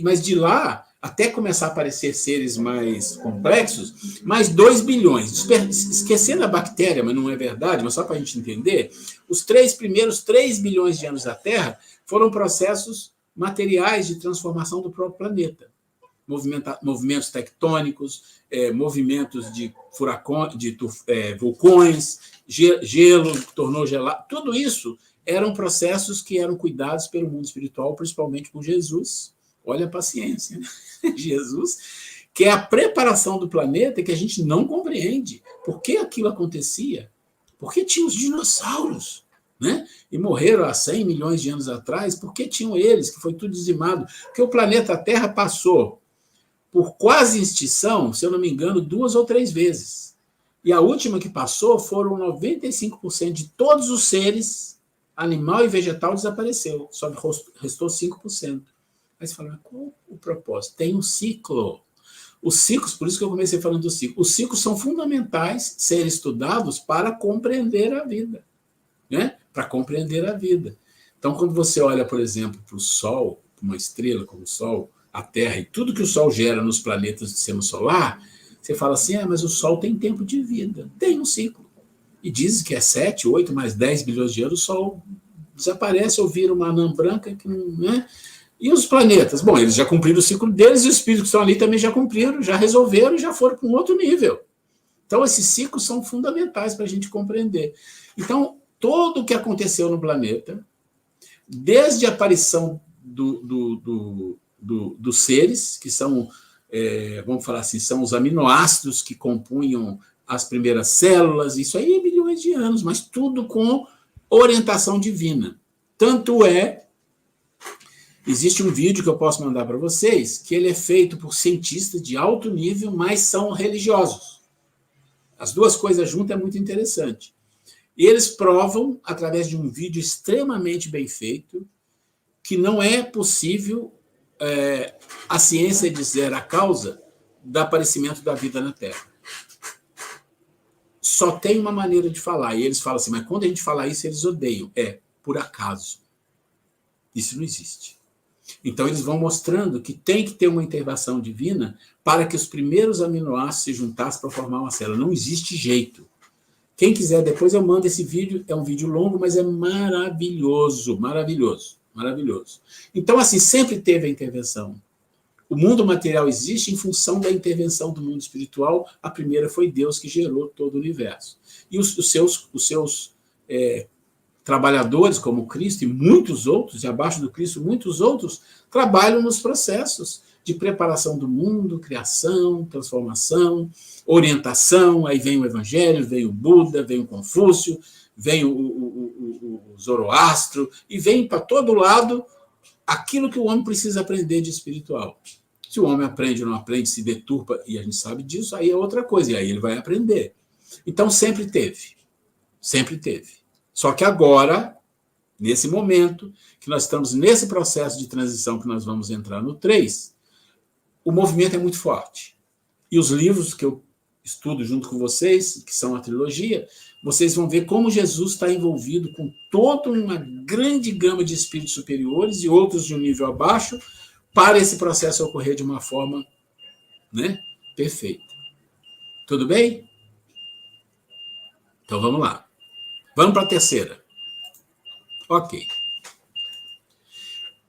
mas de lá, até começar a aparecer seres mais complexos, mais 2 bilhões. Esquecendo a bactéria, mas não é verdade, mas só para a gente entender, os primeiros 3 bilhões de anos da Terra foram processos materiais de transformação do próprio planeta. Movimentos tectônicos, movimentos de furacões, de vulcões, gelo que tornou gelado, tudo isso eram processos que eram cuidados pelo mundo espiritual, principalmente por Jesus. Olha a paciência, né? Jesus, que é a preparação do planeta que a gente não compreende. Por que aquilo acontecia? Porque tinha os dinossauros, né? E morreram há 100 milhões de anos atrás. Por que tinham eles, que foi tudo dizimado? Porque o planeta Terra passou por quase extinção, se eu não me engano, 2 ou 3 vezes. E a última que passou foram 95% de todos os seres, animal e vegetal, desapareceu. Só restou 5%. Aí você fala, mas qual o propósito? Tem um ciclo. Os ciclos, por isso que eu comecei falando do ciclo. Os ciclos são fundamentais ser estudados para compreender a vida. Né? Para compreender a vida. Então, quando você olha, por exemplo, para o Sol, uma estrela como o Sol, a Terra e tudo que o Sol gera nos planetas do sistema solar, você fala assim, mas o Sol tem tempo de vida. Tem um ciclo. E dizem que 7, 8, mais 10 bilhões de anos, o Sol desaparece ou vira uma anã branca. Né? E os planetas? Bom, eles já cumpriram o ciclo deles e os espíritos que estão ali também já cumpriram, já resolveram e já foram para um outro nível. Então, esses ciclos são fundamentais para a gente compreender. Então, tudo o que aconteceu no planeta, desde a aparição dos seres, que são, vamos falar assim, são os aminoácidos que compunham as primeiras células, isso aí é bilhões de anos, mas tudo com orientação divina. Tanto existe um vídeo que eu posso mandar para vocês, que ele é feito por cientistas de alto nível, mas são religiosos. As duas coisas juntas é muito interessante. E eles provam, através de um vídeo extremamente bem feito, que não é possível a ciência dizer a causa do aparecimento da vida na Terra. só tem uma maneira de falar. E eles falam assim, mas quando a gente fala isso, eles odeiam. É, por acaso. Isso não existe. Então, eles vão mostrando que tem que ter uma intervenção divina para que os primeiros aminoácidos se juntassem para formar uma célula. Não existe jeito. Quem quiser, depois eu mando esse vídeo. É um vídeo longo, mas é maravilhoso, maravilhoso, maravilhoso. Então, assim, sempre teve a intervenção. O mundo material existe em função da intervenção do mundo espiritual. A primeira foi Deus que gerou todo o universo. E os seus trabalhadores, como Cristo e muitos outros, e abaixo do Cristo, muitos outros, trabalham nos processos de preparação do mundo, criação, transformação, orientação. Aí vem o Evangelho, vem o Buda, vem o Confúcio, vem o Zoroastro, e vem para todo lado aquilo que o homem precisa aprender de espiritual. Se o homem aprende ou não aprende, se deturpa, e a gente sabe disso, aí é outra coisa, e aí ele vai aprender. Então, sempre teve. Sempre teve. Só que agora, nesse momento, que nós estamos nesse processo de transição que nós vamos entrar no 3, o movimento é muito forte. E os livros que eu estudo junto com vocês, que são a trilogia, vocês vão ver como Jesus está envolvido com toda uma grande gama de espíritos superiores e outros de um nível abaixo, para esse processo ocorrer de uma forma, né, perfeita. Tudo bem? Então vamos lá. Vamos para a terceira. Ok.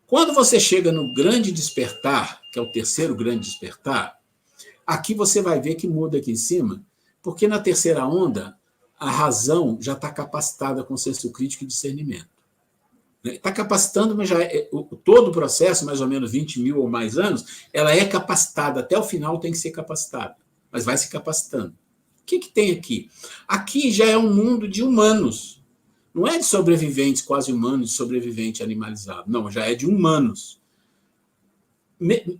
Quando você chega no grande despertar, que é o terceiro grande despertar, aqui você vai ver que muda aqui em cima, porque na terceira onda, a razão já está capacitada com senso crítico e discernimento. Está capacitando, mas já todo o processo, mais ou menos 20 mil ou mais anos, ela é capacitada, até o final tem que ser capacitada, mas vai se capacitando. O que tem aqui? Aqui já é um mundo de humanos, não é de sobreviventes quase humanos, de sobrevivente animalizado, não, já é de humanos.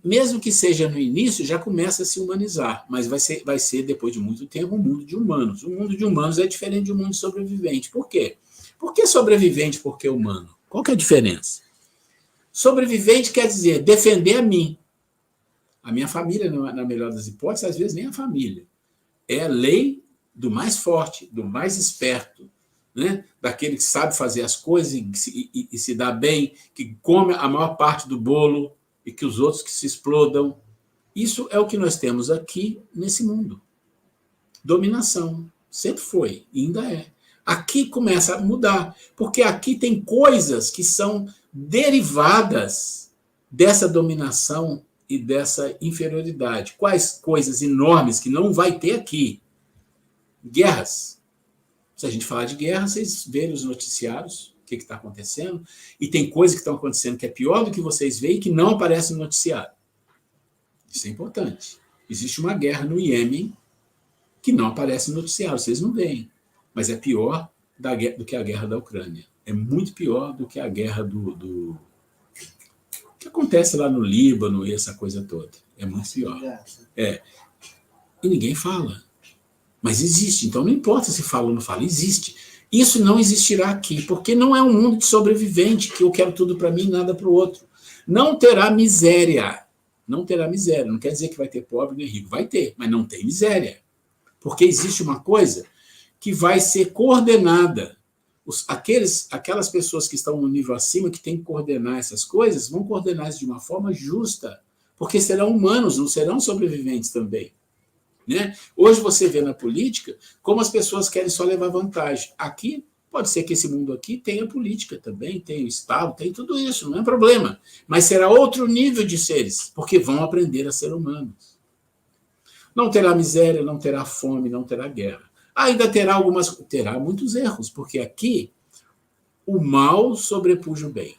Mesmo que seja no início, já começa a se humanizar, mas vai ser depois de muito tempo, um mundo de humanos. O mundo de humanos é diferente de um mundo de sobrevivente. Por quê? Por que sobrevivente? Porque humano. Qual que é a diferença? Sobrevivente quer dizer defender a mim. A minha família, na melhor das hipóteses, às vezes nem a família. É a lei do mais forte, do mais esperto, né? Daquele que sabe fazer as coisas e se dá bem, que come a maior parte do bolo e que os outros que se explodam. Isso é o que nós temos aqui nesse mundo. Dominação. Sempre foi e ainda é. Aqui começa a mudar, porque aqui tem coisas que são derivadas dessa dominação e dessa inferioridade. Quais coisas enormes que não vai ter aqui? Guerras. Se a gente falar de guerra, vocês verem os noticiários, o que está acontecendo, e tem coisas que estão acontecendo que é pior do que vocês veem e que não aparece no noticiário. Isso é importante. Existe uma guerra no Iêmen que não aparece no noticiário, vocês não veem. Mas é pior do que a guerra da Ucrânia. É muito pior do que a guerra do que acontece lá no Líbano e essa coisa toda. É muito pior. E ninguém fala. Mas existe. Então não importa se fala ou não fala. Existe. Isso não existirá aqui, porque não é um mundo de sobrevivente, que eu quero tudo para mim e nada para o outro. Não terá miséria. Não terá miséria. Não quer dizer que vai ter pobre nem rico. Vai ter, mas não tem miséria. Porque existe uma coisa que vai ser coordenada. Aquelas pessoas que estão no nível acima, que têm que coordenar essas coisas, vão coordenar isso de uma forma justa, porque serão humanos, não serão sobreviventes também. Né? Hoje você vê na política como as pessoas querem só levar vantagem. Aqui, pode ser que esse mundo aqui tenha política também, tenha o Estado, tem tudo isso, não é problema. Mas será outro nível de seres, porque vão aprender a ser humanos. Não terá miséria, não terá fome, não terá guerra. Ainda terá muitos erros, porque aqui o mal sobrepuja o bem.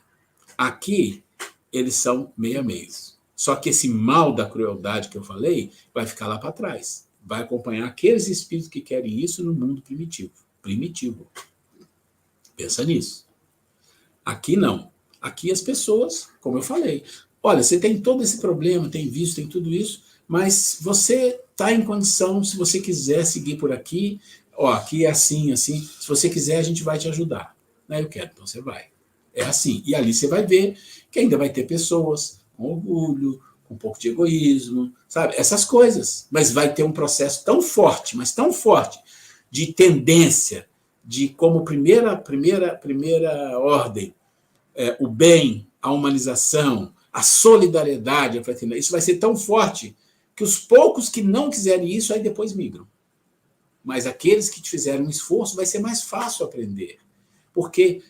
Aqui eles são meio a meio. Só que esse mal da crueldade que eu falei vai ficar lá para trás. Vai acompanhar aqueles espíritos que querem isso no mundo primitivo. Primitivo. Pensa nisso. Aqui não. Aqui as pessoas, como eu falei, olha, você tem todo esse problema, tem visto, tem tudo isso, mas você está em condição, se você quiser seguir por aqui, aqui é assim, assim, se você quiser, a gente vai te ajudar. Eu quero, então você vai. É assim. E ali você vai ver que ainda vai ter pessoas com orgulho, com um pouco de egoísmo, sabe? Essas coisas. Mas vai ter um processo tão forte, mas tão forte, de tendência, de como primeira ordem, o bem, a humanização, a solidariedade, a fraternidade. Isso vai ser tão forte que os poucos que não quiserem isso, aí depois migram. Mas aqueles que fizeram um esforço, vai ser mais fácil aprender. Porque,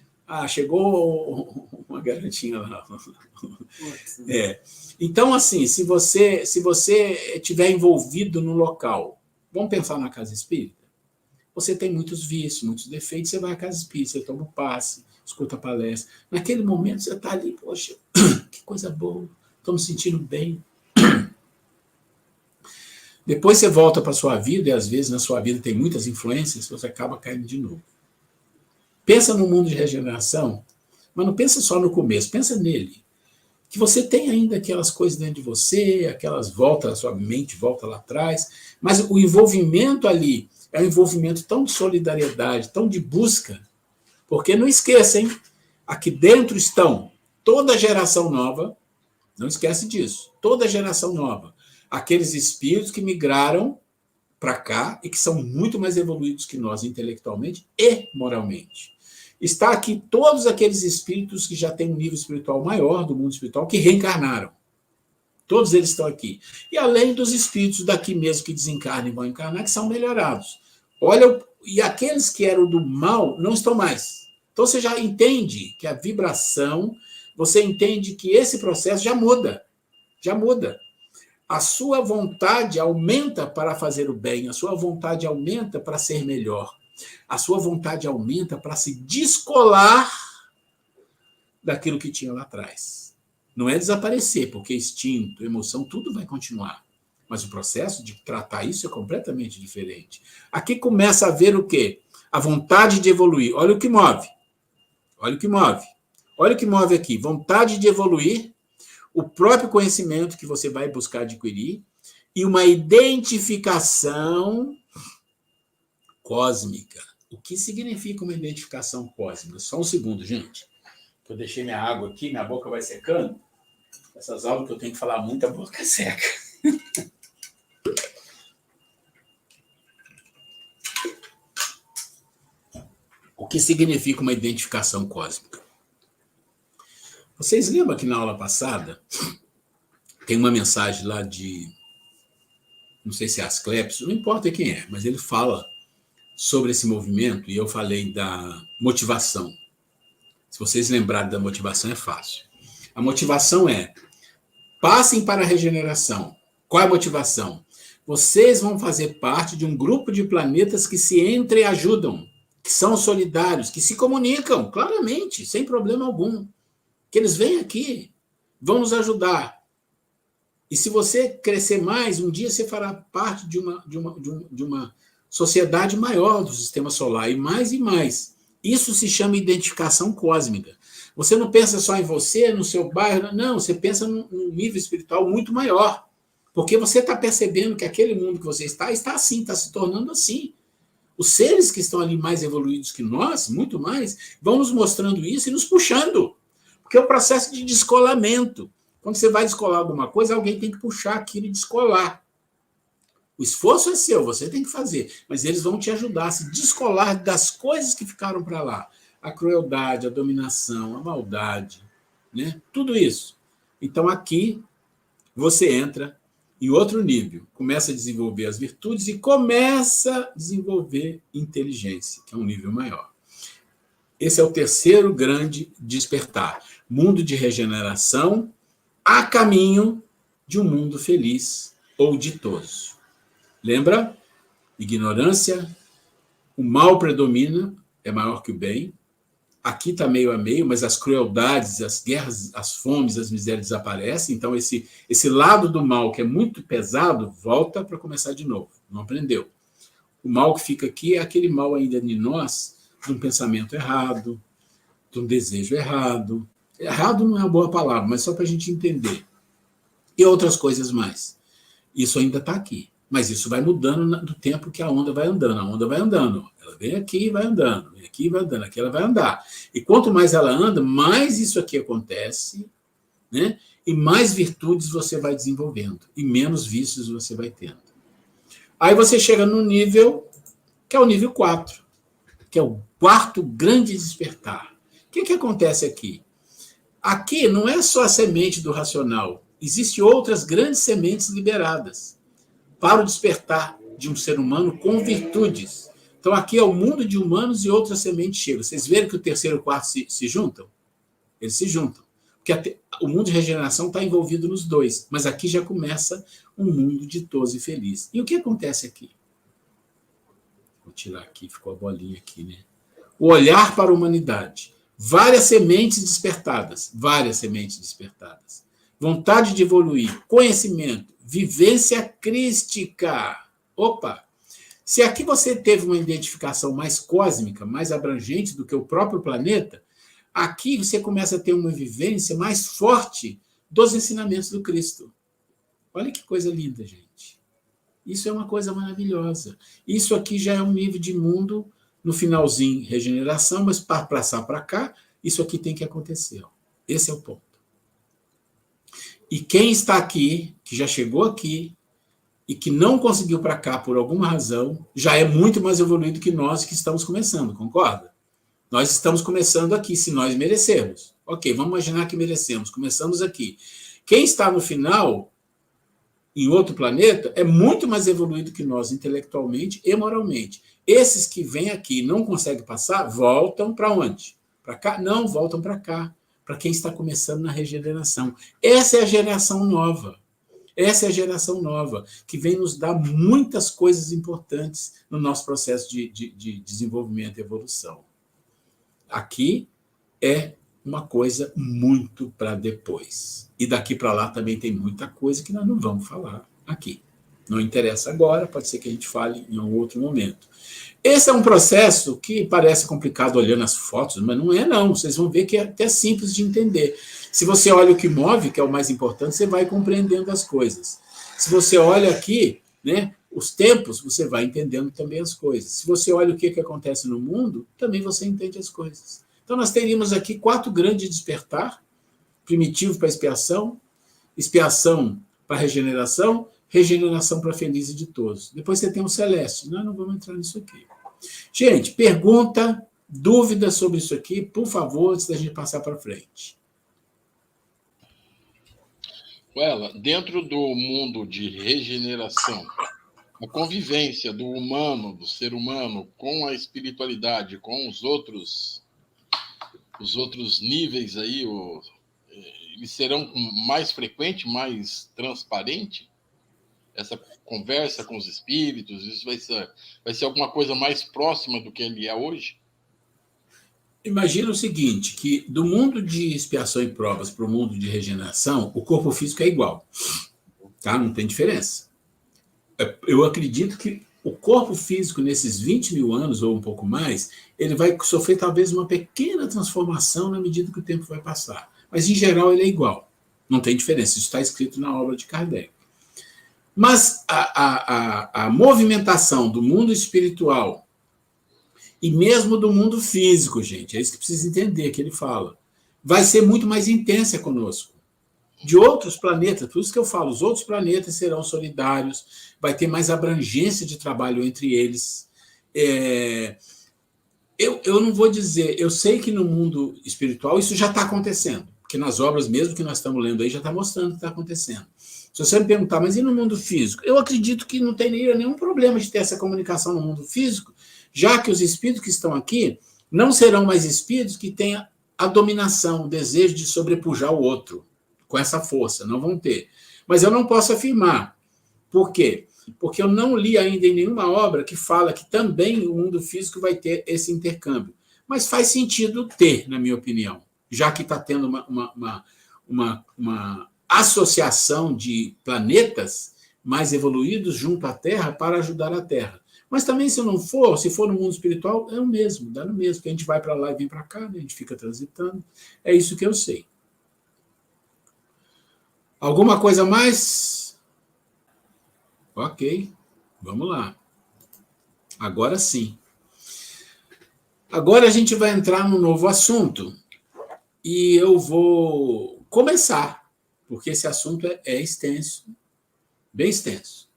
chegou uma garotinha lá. Então, assim, se você estiver envolvido no local, vamos pensar na casa espírita, você tem muitos vícios, muitos defeitos, você vai à casa espírita, você toma um passe, escuta a palestra. Naquele momento, você está ali, poxa, que coisa boa, estou me sentindo bem. Depois você volta para a sua vida, e às vezes na sua vida tem muitas influências, você acaba caindo de novo. Pensa no mundo de regeneração, mas não pensa só no começo, pensa nele. Que você tem ainda aquelas coisas dentro de você, aquelas voltas, a sua mente volta lá atrás, mas o envolvimento ali é um envolvimento tão de solidariedade, tão de busca, porque não esqueça, hein? Aqui dentro estão toda geração nova, não esquece disso, toda geração nova, aqueles espíritos que migraram para cá e que são muito mais evoluídos que nós intelectualmente e moralmente. Está aqui todos aqueles espíritos que já têm um nível espiritual maior do mundo espiritual, que reencarnaram. Todos eles estão aqui. E além dos espíritos daqui mesmo que desencarnam e vão encarnar, que são melhorados. Olha, e aqueles que eram do mal não estão mais. Então você já entende que a vibração, você entende que esse processo já muda. Já muda. A sua vontade aumenta para fazer o bem, a sua vontade aumenta para ser melhor. A sua vontade aumenta para se descolar daquilo que tinha lá atrás. Não é desaparecer, porque instinto, emoção, tudo vai continuar. Mas o processo de tratar isso é completamente diferente. Aqui começa a ver o quê? A vontade de evoluir. Olha o que move. Olha o que move. Olha o que move aqui. Vontade de evoluir, o próprio conhecimento que você vai buscar adquirir e uma identificação cósmica. O que significa uma identificação cósmica? Só um segundo, gente. Eu deixei minha água aqui, minha boca vai secando. Essas aulas que eu tenho que falar muito, a boca seca. O que significa uma identificação cósmica? Vocês lembram que na aula passada tem uma mensagem lá de, não sei se é Asclepios, não importa quem é, mas ele fala sobre esse movimento e eu falei da motivação. Se vocês lembrarem da motivação, é fácil. A motivação é: passem para a regeneração. Qual é a motivação? Vocês vão fazer parte de um grupo de planetas que se entreajudam, que são solidários, que se comunicam claramente, sem problema algum. Que eles vêm aqui, vão nos ajudar. E se você crescer mais, um dia você fará parte de uma sociedade maior do sistema solar, e mais. Isso se chama identificação cósmica. Você não pensa só em você, no seu bairro, não, você pensa num nível espiritual muito maior. Porque você está percebendo que aquele mundo que você está assim, está se tornando assim. Os seres que estão ali mais evoluídos que nós, muito mais, vão nos mostrando isso e nos puxando. Porque é o processo de descolamento. Quando você vai descolar alguma coisa, alguém tem que puxar aquilo e descolar. O esforço é seu, você tem que fazer. Mas eles vão te ajudar a se descolar das coisas que ficaram para lá. A crueldade, a dominação, a maldade, né? Tudo isso. Então aqui você entra em outro nível. Começa a desenvolver as virtudes e começa a desenvolver inteligência, que é um nível maior. Esse é o terceiro grande despertar. Mundo de regeneração a caminho de um mundo feliz ou ditoso. Lembra? Ignorância, o mal predomina, é maior que o bem. Aqui está meio a meio, mas as crueldades, as guerras, as fomes, as misérias desaparecem. Então, esse lado do mal, que é muito pesado, volta para começar de novo. Não aprendeu. O mal que fica aqui é aquele mal ainda de nós, de um pensamento errado, de um desejo errado. Errado não é uma boa palavra, mas só para a gente entender. E outras coisas mais. Isso ainda está aqui. Mas isso vai mudando no tempo que a onda vai andando. A onda vai andando. Ela vem aqui e vai andando. Vem aqui e vai andando. Aqui ela vai andar. E quanto mais ela anda, mais isso aqui acontece, né? E mais virtudes você vai desenvolvendo. E menos vícios você vai tendo. Aí você chega no nível que é o nível 4, que é o quarto grande despertar. O que acontece aqui? Aqui não é só a semente do racional, existem outras grandes sementes liberadas para o despertar de um ser humano com virtudes. Então, aqui é o mundo de humanos e outras sementes chegam. Vocês viram que o terceiro e o quarto se juntam? Eles se juntam. Porque o mundo de regeneração está envolvido nos dois, mas aqui já começa um mundo ditoso e feliz. E o que acontece aqui? Vou tirar aqui, ficou a bolinha aqui, né? O olhar para a humanidade. Várias sementes despertadas. Vontade de evoluir, conhecimento, vivência crística. Opa! Se aqui você teve uma identificação mais cósmica, mais abrangente do que o próprio planeta, aqui você começa a ter uma vivência mais forte dos ensinamentos do Cristo. Olha que coisa linda, gente. Isso é uma coisa maravilhosa. Isso aqui já é um nível de mundo, no finalzinho, regeneração, mas para passar para cá, isso aqui tem que acontecer. Esse é o ponto. E quem está aqui, que já chegou aqui, e que não conseguiu para cá por alguma razão, já é muito mais evoluído que nós que estamos começando, concorda? Nós estamos começando aqui, se nós merecemos. Ok, vamos imaginar que merecemos, começamos aqui. Quem está no final, em outro planeta, é muito mais evoluído que nós, intelectualmente e moralmente. Esses que vêm aqui e não conseguem passar, voltam para onde? Para cá? Não, voltam para cá, para quem está começando na regeneração. Essa é a geração nova. Essa é a geração nova, que vem nos dar muitas coisas importantes no nosso processo de desenvolvimento e evolução. Aqui é uma coisa muito para depois. E daqui para lá também tem muita coisa que nós não vamos falar aqui. Não interessa agora, pode ser que a gente fale em um outro momento. Esse é um processo que parece complicado olhando as fotos, mas não é não. Vocês vão ver que é até simples de entender. Se você olha o que move, que é o mais importante, você vai compreendendo as coisas. Se você olha aqui, né, os tempos, você vai entendendo também as coisas. Se você olha o que acontece no mundo, também você entende as coisas. Então, nós teríamos aqui 4 grandes despertar: primitivo para expiação, expiação para regeneração, regeneração para feliz e ditoso. Depois você tem o celeste. Nós não vamos entrar nisso aqui. Gente, pergunta, dúvida sobre isso aqui, por favor, antes da gente passar para frente. Dentro do mundo de regeneração, a convivência do humano, do ser humano, com a espiritualidade, com os outros níveis aí, eles serão mais frequente, mais transparente? Essa conversa com os espíritos, isso vai ser alguma coisa mais próxima do que ele é hoje? Imagina o seguinte, que do mundo de expiação e provas para o mundo de regeneração, o corpo físico é igual. Tá? Não tem diferença. Eu acredito que o corpo físico, nesses 20 mil anos ou um pouco mais, ele vai sofrer talvez uma pequena transformação na medida que o tempo vai passar. Mas, em geral, ele é igual. Não tem diferença. Isso está escrito na obra de Kardec. Mas a movimentação do mundo espiritual e mesmo do mundo físico, gente, é isso que precisa entender que ele fala, vai ser muito mais intensa conosco. De outros planetas, por isso que eu falo, os outros planetas serão solidários, vai ter mais abrangência de trabalho entre eles. Eu não vou dizer, eu sei que no mundo espiritual isso já está acontecendo, porque nas obras mesmo que nós estamos lendo aí já está mostrando que está acontecendo. Se você me perguntar, mas e no mundo físico? Eu acredito que não tem nenhum problema de ter essa comunicação no mundo físico, já que os espíritos que estão aqui não serão mais espíritos que tenham a dominação, o desejo de sobrepujar o outro com essa força, não vão ter. Mas eu não posso afirmar. Por quê? Porque eu não li ainda em nenhuma obra que fala que também o mundo físico vai ter esse intercâmbio. Mas faz sentido ter, na minha opinião, já que está tendo uma associação de planetas mais evoluídos junto à Terra para ajudar a Terra. Mas também, se não for, se for no mundo espiritual, é o mesmo, dá no mesmo, que a gente vai para lá e vem para cá, né? A gente fica transitando. É isso que eu sei. Alguma coisa mais? Ok, vamos lá. Agora sim. Agora a gente vai entrar num novo assunto e eu vou começar, porque esse assunto é extenso, bem extenso.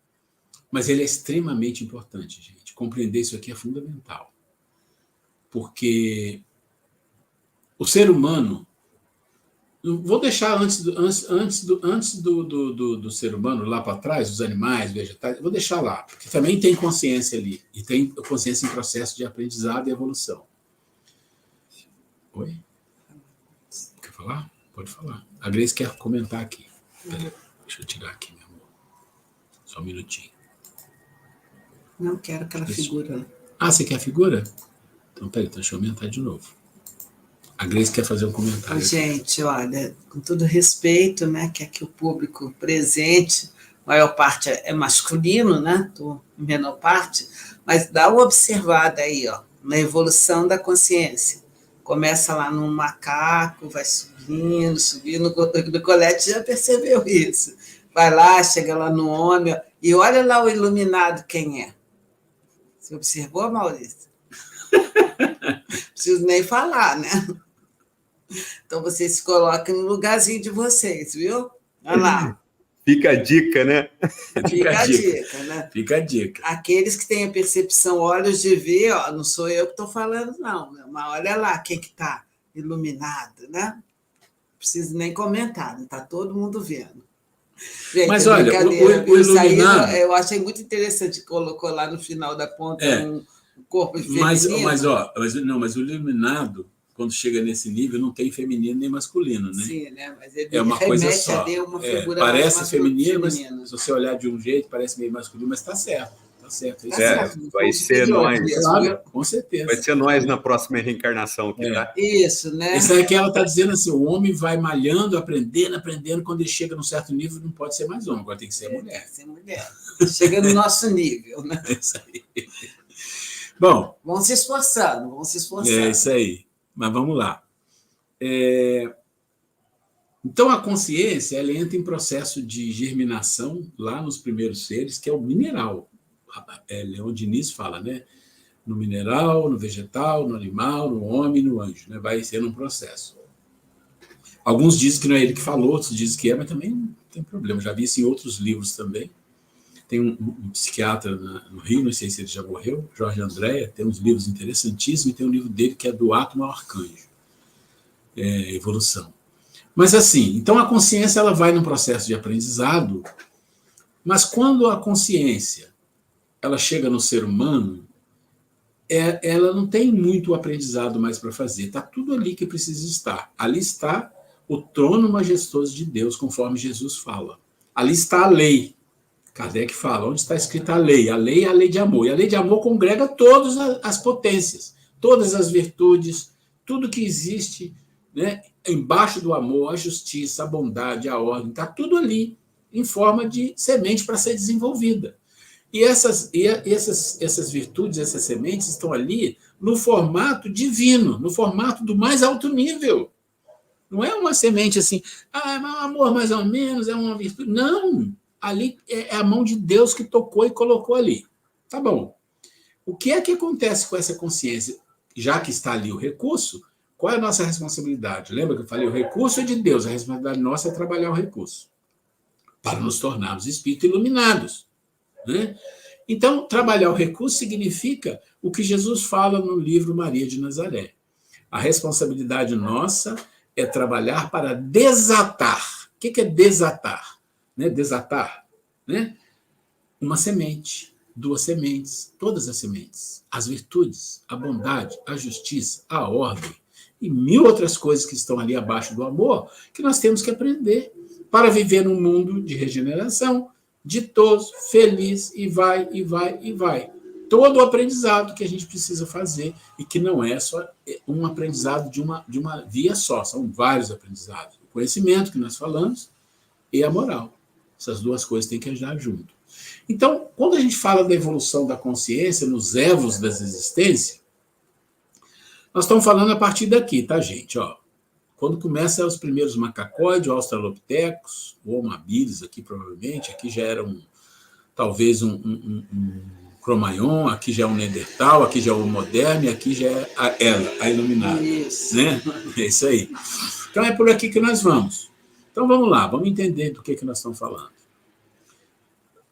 Mas ele é extremamente importante, gente. compreender isso aqui é fundamental. Porque o ser humano, vou deixar antes do ser humano lá para trás, os animais, vegetais, vou deixar lá, porque também tem consciência ali, e tem consciência em processo de aprendizado e evolução. Oi? Quer falar? Pode falar. A Grace quer comentar aqui. Peraí, deixa eu tirar aqui, meu amor. Só um minutinho. Não quero aquela figura. Ah, você quer a figura? Então, peraí, deixa eu aumentar de novo. A Grace quer fazer um comentário. Gente, olha, com todo respeito, né, que aqui o público presente, a maior parte é masculino, né, menor parte, mas dá uma observada aí, ó, na evolução da consciência. Começa lá no macaco, vai subindo, subindo, o Colette já percebeu isso. Vai lá, chega lá no homem, ó, e olha lá o iluminado quem é. Você observou, Maurício? Não preciso nem falar, né? Então, vocês se colocam no lugarzinho de vocês, viu? Olha lá. Fica a dica, né? Fica a dica, né? Fica a dica. Aqueles que têm a percepção, olhos de ver, ó, não sou eu que estou falando, não. Mas olha lá quem que está iluminado, né? Não preciso nem comentar, está todo mundo vendo. Gente, mas olha, o iluminado... Aí, eu achei muito interessante que colocou lá no final da ponta um corpo feminino. Mas o iluminado, quando chega nesse nível, não tem feminino nem masculino, né? Sim, né? Mas ele é uma coisa só. Uma figura parece feminino, mas se você olhar de um jeito, parece meio masculino, mas está certo. Tá certo. Vai ser nós. Claro, com certeza. Vai ser nós na próxima reencarnação. Isso, né? Isso é que ela está dizendo assim, o homem vai malhando, aprendendo, quando ele chega num certo nível, não pode ser mais homem, agora tem que ser mulher. Tem que ser mulher. Chega no nosso nível, né? É isso aí. Bom... Vão se esforçando. É isso aí. Mas vamos lá. Então, a consciência ela entra em processo de germinação lá nos primeiros seres, que é o mineral. Leon Diniz fala, né? No mineral, no vegetal, no animal, no homem e no anjo. Né? Vai ser um processo. Alguns dizem que não é ele que falou, outros dizem que é, mas também não tem problema. Já vi isso em outros livros também. Tem um psiquiatra no Rio, não sei se ele já morreu, Jorge Andréa, tem uns livros interessantíssimos, e tem um livro dele que é Do Átomo ao Arcanjo, Evolução. Mas assim, então a consciência ela vai num processo de aprendizado, mas quando a consciência ela chega no ser humano, ela não tem muito aprendizado mais para fazer, está tudo ali que precisa estar. Ali está o trono majestoso de Deus, conforme Jesus fala. Ali está a lei. Kardec fala, onde está escrita a lei? A lei é a lei de amor. E a lei de amor congrega todas as potências, todas as virtudes, tudo que existe, né, embaixo do amor, a justiça, a bondade, a ordem, está tudo ali, em forma de semente para ser desenvolvida. E essas virtudes, essas sementes estão ali no formato divino, no formato do mais alto nível. Não é uma semente assim, amor mais ou menos, é uma virtude. Não! Ali é a mão de Deus que tocou e colocou ali. Tá bom. O que é que acontece com essa consciência? Já que está ali o recurso, qual é a nossa responsabilidade? Lembra que eu falei, o recurso é de Deus, a responsabilidade nossa é trabalhar o recurso, para nos tornarmos espíritos iluminados. Né? Então, trabalhar o recurso significa o que Jesus fala no livro Maria de Nazaré. A responsabilidade nossa é trabalhar para desatar. O que é desatar? Né? Desatar, né? Uma semente, 2 sementes, todas as sementes, as virtudes, a bondade, a justiça, a ordem e 1000 outras coisas que estão ali abaixo do amor que nós temos que aprender para viver num mundo de regeneração, ditoso, feliz, e vai. Todo o aprendizado que a gente precisa fazer e que não é só um aprendizado de uma via só, são vários aprendizados. O conhecimento que nós falamos e a moral. Essas 2 coisas têm que andar junto. Então, quando a gente fala da evolução da consciência nos evos das existências, nós estamos falando a partir daqui, tá, gente? Ó, quando começa os primeiros macacóides, o Australopithecus, o Homo habilis aqui, provavelmente, aqui já era talvez um Cro-Magnon, aqui já é um Neandertal, aqui já é o moderno, e aqui já é a iluminada. Isso. Né? É isso aí. Então, é por aqui que nós vamos. Então, vamos lá, vamos entender do que nós estamos falando.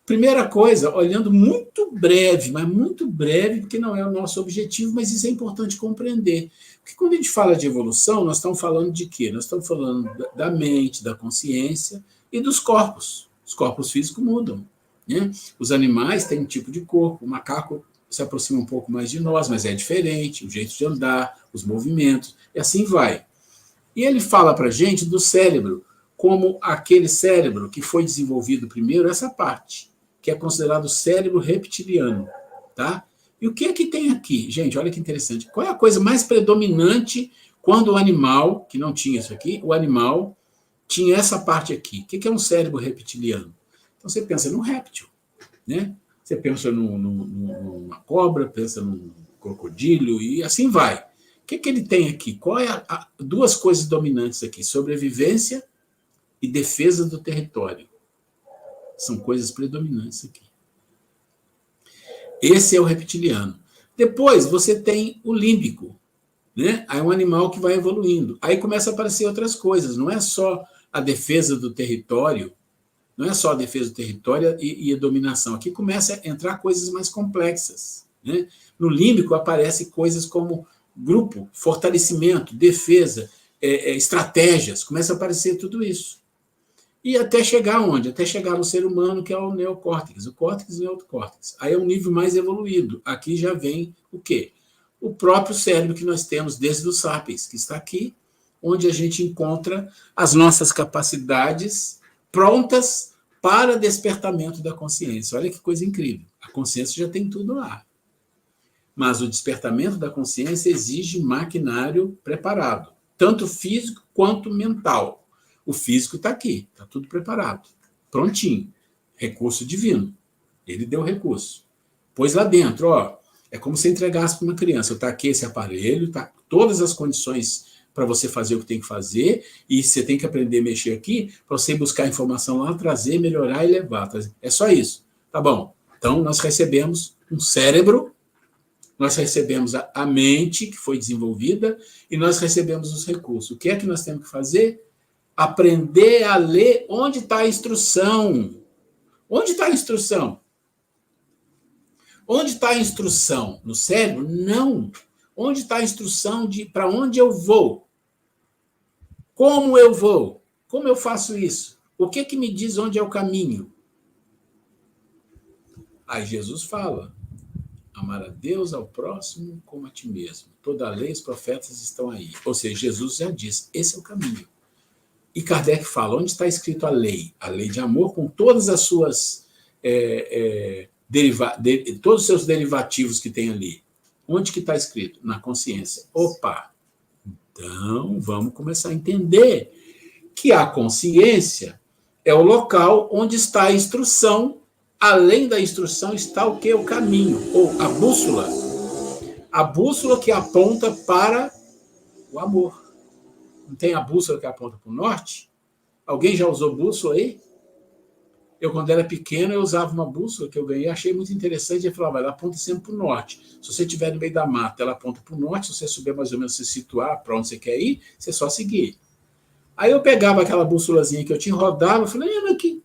Primeira coisa, olhando muito breve, mas muito breve, porque não é o nosso objetivo, mas isso é importante compreender. Porque quando a gente fala de evolução, nós estamos falando de quê? Nós estamos falando da mente, da consciência e dos corpos. Os corpos físicos mudam, né? Os animais têm um tipo de corpo, o macaco se aproxima um pouco mais de nós, mas é diferente, o jeito de andar, os movimentos, e assim vai. E ele fala para a gente do cérebro, como aquele cérebro que foi desenvolvido primeiro, essa parte, que é considerado o cérebro reptiliano, tá? E o que é que tem aqui? Gente, olha que interessante. Qual é a coisa mais predominante quando o animal, que não tinha isso aqui, o animal tinha essa parte aqui? O que é um cérebro reptiliano? Então você pensa num réptil, né? Você pensa numa cobra, pensa num crocodilo e assim vai. O que ele tem aqui? Qual é duas coisas dominantes aqui? Sobrevivência e defesa do território. São coisas predominantes aqui. Esse é o reptiliano. Depois você tem o límbico, né? Aí é um animal que vai evoluindo. Aí começa a aparecer outras coisas. Não é só a defesa do território, não é só a defesa do território e a dominação. Aqui começa a entrar coisas mais complexas, né? No límbico aparecem coisas como grupo, fortalecimento, defesa, estratégias. Começa a aparecer tudo isso. E até chegar onde? Até chegar no ser humano, que é o neocórtex, o córtex e o neocórtex. Aí é um nível mais evoluído. Aqui já vem o quê? O próprio cérebro que nós temos desde os sapiens, que está aqui, onde a gente encontra as nossas capacidades prontas para despertamento da consciência. Olha que coisa incrível. A consciência já tem tudo lá. Mas o despertamento da consciência exige maquinário preparado, tanto físico quanto mental. O físico está aqui, está tudo preparado, prontinho. Recurso divino. Ele deu recurso. Pôs lá dentro, ó. É como se entregasse para uma criança. Está aqui esse aparelho, tá todas as condições para você fazer o que tem que fazer, e você tem que aprender a mexer aqui para você buscar informação lá, trazer, melhorar e levar. É só isso. Tá bom. Então, nós recebemos um cérebro, nós recebemos a mente que foi desenvolvida e nós recebemos os recursos. O que é que nós temos que fazer? Aprender a ler onde está a instrução. Onde está a instrução? Onde está a instrução? No cérebro? Não. Onde está a instrução de para onde eu vou? Como eu vou? Como eu faço isso? O que me diz onde é o caminho? Aí Jesus fala: amar a Deus, ao próximo, como a ti mesmo. Toda a lei e os profetas estão aí. Ou seja, Jesus já diz, esse é o caminho. E Kardec fala, onde está escrito a lei? A lei de amor, com todas as suas todos os seus derivativos que tem ali. Onde que está escrito? Na consciência. Opa! Então, vamos começar a entender que a consciência é o local onde está a instrução. Além da instrução está o quê? O caminho, ou a bússola. A bússola que aponta para o amor. Não tem a bússola que aponta para o norte? Alguém já usou bússola aí? Eu, quando era pequeno, eu usava uma bússola que eu ganhei, achei muito interessante. Eu falava, ela aponta sempre para o norte. Se você estiver no meio da mata, ela aponta para o norte. Se você souber mais ou menos se situar para onde você quer ir, você só seguir. Aí eu pegava aquela bússolazinha que eu tinha, rodava, eu falei, mas que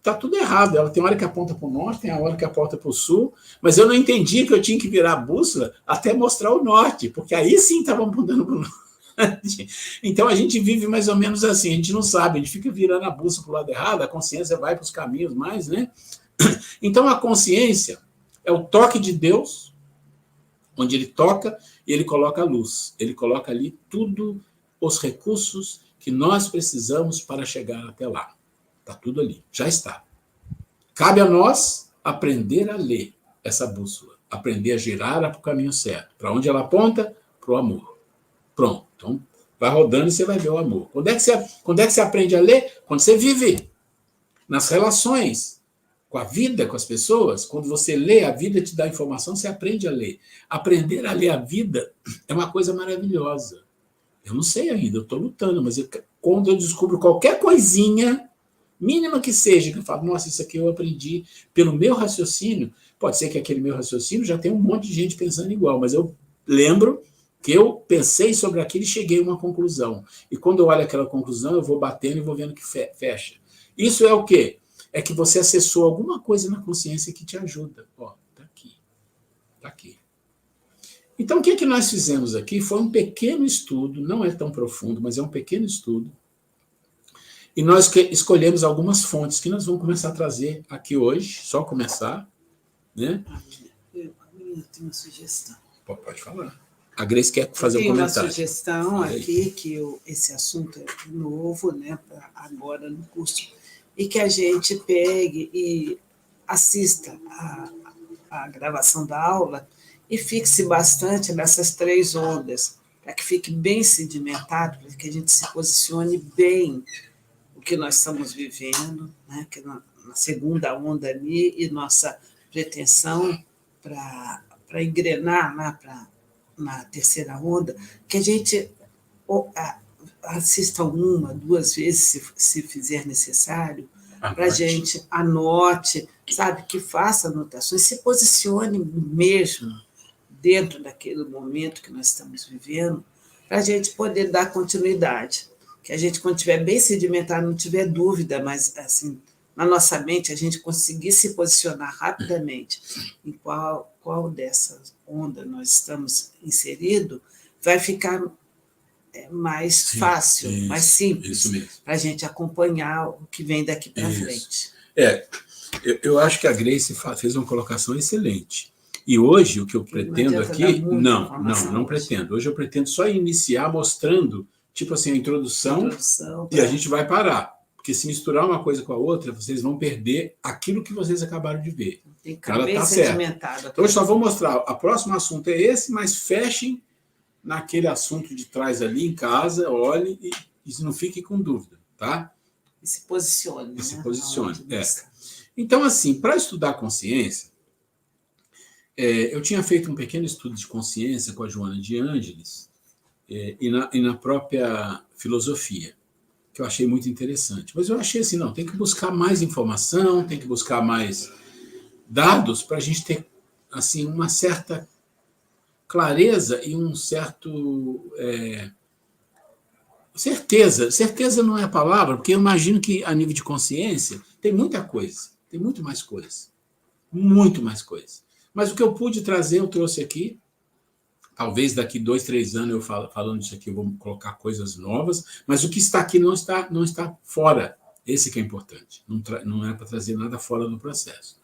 tá tudo errado. Ela tem hora que aponta para o norte, tem a hora que aponta para o sul, mas eu não entendi que eu tinha que virar a bússola até mostrar o norte, porque aí sim estava apontando para o norte. Então a gente vive mais ou menos assim, a gente não sabe, a gente fica virando a bússola para o lado errado, a consciência vai para os caminhos mais, né? Então a consciência é o toque de Deus, onde ele toca e ele coloca a luz, ele coloca ali tudo os recursos que nós precisamos para chegar até lá. Está tudo ali, já está. Cabe a nós aprender a ler essa bússola, aprender a girar para o caminho certo. Para onde ela aponta? Para o amor. Pronto. Então, vai rodando e você vai ver o amor. Quando é que você aprende a ler? Quando você vive nas relações com a vida, com as pessoas. Quando você lê, a vida te dá informação, você aprende a ler. Aprender a ler a vida é uma coisa maravilhosa. Eu não sei ainda, eu estou lutando, mas quando eu descubro qualquer coisinha, mínima que seja, que eu falo, nossa, isso aqui eu aprendi pelo meu raciocínio, pode ser que aquele meu raciocínio já tenha um monte de gente pensando igual, mas eu lembro que eu pensei sobre aquilo e cheguei a uma conclusão. E quando eu olho aquela conclusão, eu vou batendo e vou vendo que fecha. Isso é o quê? é que você acessou alguma coisa na consciência que te ajuda. Ó, tá aqui. Tá aqui. Então, o que nós fizemos aqui foi um pequeno estudo, não é tão profundo, mas é um pequeno estudo, e nós escolhemos algumas fontes que nós vamos começar a trazer aqui hoje, só começar, né? Eu tenho uma sugestão. Pode falar. A Grace quer fazer um comentário. Tem uma sugestão aqui, que esse assunto é novo, né, agora no curso, e que a gente pegue e assista a gravação da aula e fixe bastante nessas 3 ondas, para que fique bem sedimentado, para que a gente se posicione bem o que nós estamos vivendo, né, que na segunda onda ali, e nossa pretensão para engrenar, né, na terceira onda, que a gente assista 1, 2 vezes, se fizer necessário, para a gente anote, sabe, que faça anotações, se posicione mesmo dentro daquele momento que nós estamos vivendo, para a gente poder dar continuidade. Que a gente, quando estiver bem sedimentado, não tiver dúvida, mas assim, na nossa mente, a gente conseguir se posicionar rapidamente em qual dessas ondas nós estamos inseridos, vai ficar mais fácil, mais simples, para a gente acompanhar o que vem daqui para frente. Eu acho que a Grace fez uma colocação excelente. E hoje, o que eu pretendo aqui... Não pretendo. Hoje eu pretendo só iniciar mostrando, tipo assim, a introdução e a gente vai parar. Porque se misturar uma coisa com a outra, vocês vão perder aquilo que vocês acabaram de ver. Tem que ficar bem sedimentado. Então, eu só vou mostrar. O próximo assunto é esse, mas fechem naquele assunto de trás ali em casa, olhe e não fique com dúvida, tá? E se posicione. Se posicione, Então, assim, para estudar consciência, eu tinha feito um pequeno estudo de consciência com a Joana de Ângeles e na própria filosofia, que eu achei muito interessante. Mas eu achei assim, não, tem que buscar mais informação, tem que buscar mais dados para a gente ter assim, uma certa clareza e um certo... certeza. Certeza não é a palavra, porque eu imagino que a nível de consciência tem muita coisa, tem muito mais coisa. Muito mais coisa. Mas o que eu pude trazer, eu trouxe aqui. Talvez daqui 2, 3 anos eu falando disso aqui, eu vou colocar coisas novas, mas o que está aqui não está fora. Esse que é importante. Não é para trazer nada fora do processo.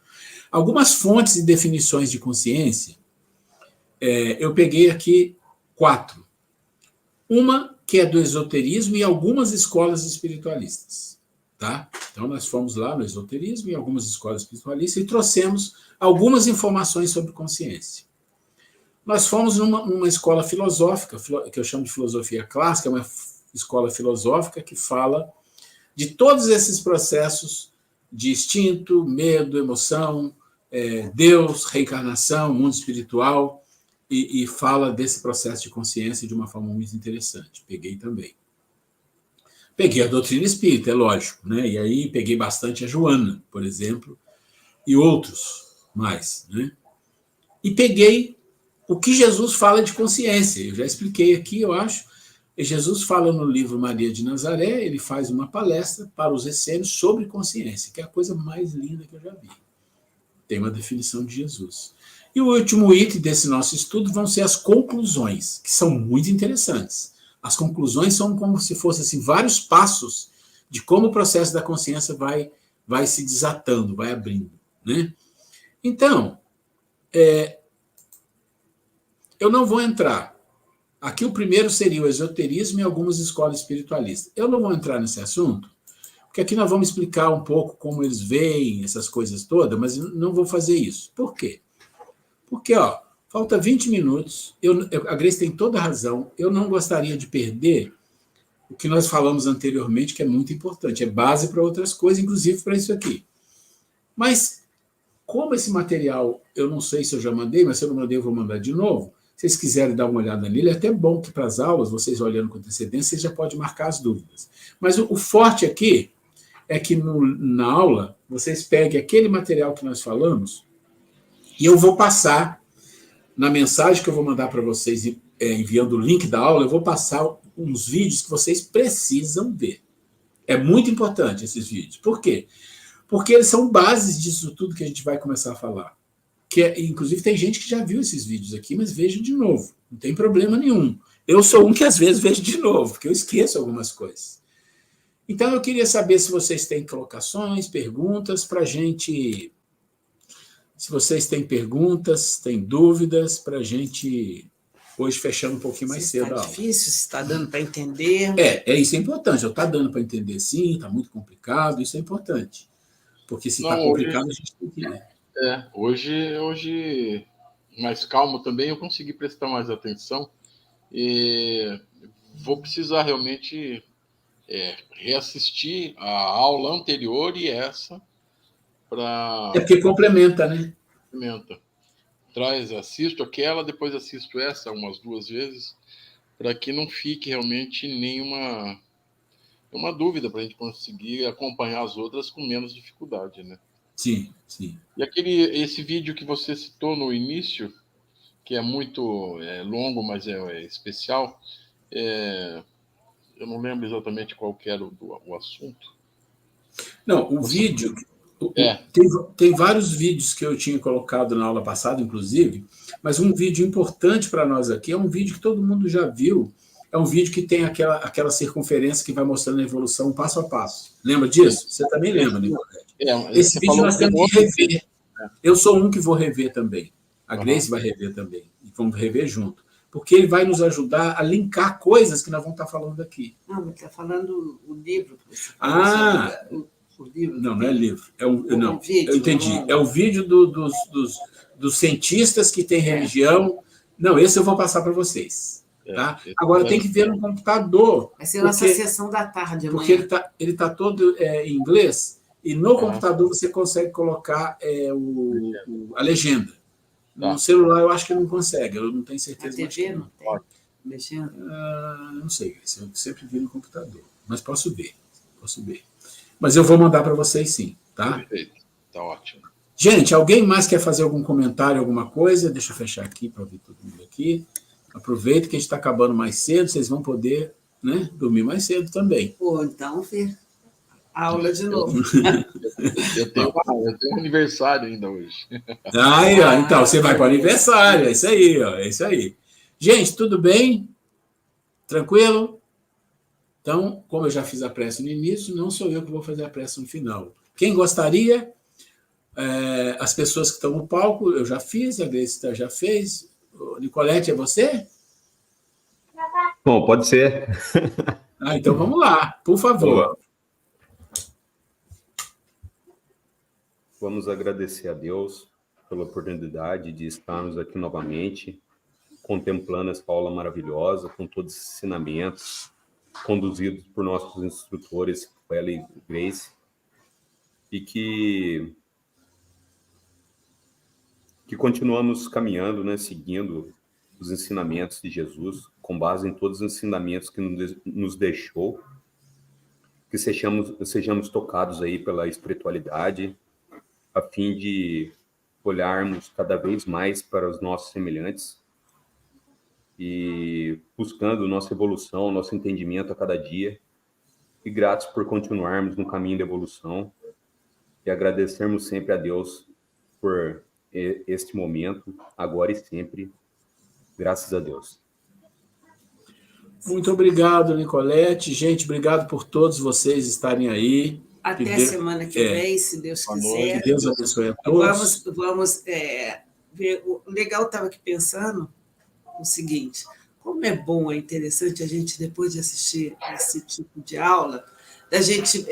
Algumas fontes e definições de consciência, eu peguei aqui 4. Uma que é do esoterismo e algumas escolas espiritualistas. Tá? Então, nós fomos lá no esoterismo e algumas escolas espiritualistas e trouxemos algumas informações sobre consciência. Nós fomos numa escola filosófica, que eu chamo de filosofia clássica, uma escola filosófica que fala de todos esses processos de instinto, medo, emoção, Deus, reencarnação, mundo espiritual, e fala desse processo de consciência de uma forma muito interessante. Peguei também. Peguei a doutrina espírita, é lógico, né? E aí peguei bastante a Joana, por exemplo, e outros mais, né? E peguei o que Jesus fala de consciência. Eu já expliquei aqui, eu acho. E Jesus fala no livro Maria de Nazaré, ele faz uma palestra para os essênios sobre consciência, que é a coisa mais linda que eu já vi. Tem uma definição de Jesus. E o último item desse nosso estudo vão ser as conclusões, que são muito interessantes. As conclusões são como se fossem assim, vários passos de como o processo da consciência vai se desatando, vai abrindo. Né? Então, eu não vou entrar. Aqui o primeiro seria o esoterismo e algumas escolas espiritualistas. Eu não vou entrar nesse assunto, porque aqui nós vamos explicar um pouco como eles veem essas coisas todas, mas não vou fazer isso. Por quê? Porque, falta 20 minutos, a Grace tem toda a razão, eu não gostaria de perder o que nós falamos anteriormente, que é muito importante, é base para outras coisas, inclusive para isso aqui. Mas, como esse material, eu não sei se eu já mandei, mas se eu não mandei, eu vou mandar de novo. Se vocês quiserem dar uma olhada nele, é até bom que para as aulas, vocês olhando com antecedência, vocês já podem marcar as dúvidas. Mas o forte aqui é que na aula, vocês peguem aquele material que nós falamos e eu vou passar, na mensagem que eu vou mandar para vocês, enviando o link da aula, eu vou passar uns vídeos que vocês precisam ver. É muito importante esses vídeos. Por quê? porque eles são bases disso tudo que a gente vai começar a falar. Inclusive, tem gente que já viu esses vídeos aqui, mas veja de novo, não tem problema nenhum. Eu sou um que às vezes vejo de novo, porque eu esqueço algumas coisas. Então, eu queria saber se vocês têm colocações, perguntas para a gente. Se vocês têm perguntas, têm dúvidas, para a gente, hoje, fechando um pouquinho mais cedo a aula. Está difícil, se está dando para entender. Isso é importante. Está dando para entender, sim, está muito complicado, isso é importante. Porque se está complicado, a gente tem que ler. Hoje, mais calmo também, eu consegui prestar mais atenção. E vou precisar realmente reassistir a aula anterior e essa para... É porque complementa, né? Complementa. Assisto aquela, depois assisto essa umas 2 vezes, para que não fique realmente nenhuma dúvida, para a gente conseguir acompanhar as outras com menos dificuldade, né? Sim, sim. E esse vídeo que você citou no início, que é muito longo, mas é especial, eu não lembro exatamente qual que era o assunto. Não, o vídeo... Tem vários vídeos que eu tinha colocado na aula passada, inclusive, mas um vídeo importante para nós aqui é um vídeo que todo mundo já viu. É um vídeo que tem aquela circunferência que vai mostrando a evolução passo a passo. Lembra disso? Você também lembra, né? Esse vídeo nós temos que rever. Eu sou um que vou rever também. A Grace vai rever também. E vamos rever junto. Porque ele vai nos ajudar a linkar coisas que nós vamos estar falando aqui. Não, mas está falando o livro. Não é livro. Eu entendi. É o vídeo dos cientistas que têm religião. Não, esse eu vou passar para vocês. Tá? Agora tem que ver no computador. Vai ser a nossa sessão da tarde amanhã. Porque ele está todo em inglês e no computador você consegue colocar a legenda. No celular eu acho que não consegue, eu não tenho certeza. Na TV não tem legenda? Não sei, eu sempre vi no computador, mas posso ver. Mas eu vou mandar para vocês sim, tá? Perfeito, tá ótimo. Gente, alguém mais quer fazer algum comentário, alguma coisa? Deixa eu fechar aqui para ver todo mundo aqui. Aproveita que a gente está acabando mais cedo, vocês vão poder, né, dormir mais cedo também. Então, Fê, aula de novo. Eu tenho um aniversário ainda hoje. Então, você vai para o aniversário, é isso aí. Gente, tudo bem? Tranquilo? Então, como eu já fiz a prece no início, não sou eu que vou fazer a prece no final. Quem gostaria? As pessoas que estão no palco, eu já fiz, a Grace já fez. Nicolete, é você? Bom, pode ser. Então vamos lá, por favor. Boa. Vamos agradecer a Deus pela oportunidade de estarmos aqui novamente, contemplando essa aula maravilhosa, com todos os ensinamentos, conduzidos por nossos instrutores, Rafaela e Grace, e que continuamos caminhando, né, seguindo os ensinamentos de Jesus, com base em todos os ensinamentos que nos deixou, que sejamos tocados aí pela espiritualidade, a fim de olharmos cada vez mais para os nossos semelhantes e buscando nossa evolução, nosso entendimento a cada dia, e gratos por continuarmos no caminho da evolução e agradecermos sempre a Deus por este momento, agora e sempre. Graças a Deus. Muito obrigado, Nicolete. Gente, obrigado por todos vocês estarem aí. Até semana que vem, se Deus quiser. Que Deus abençoe a todos. Vamos ver. O legal, estava aqui pensando o seguinte: como é bom, é interessante a gente, depois de assistir esse tipo de aula, da gente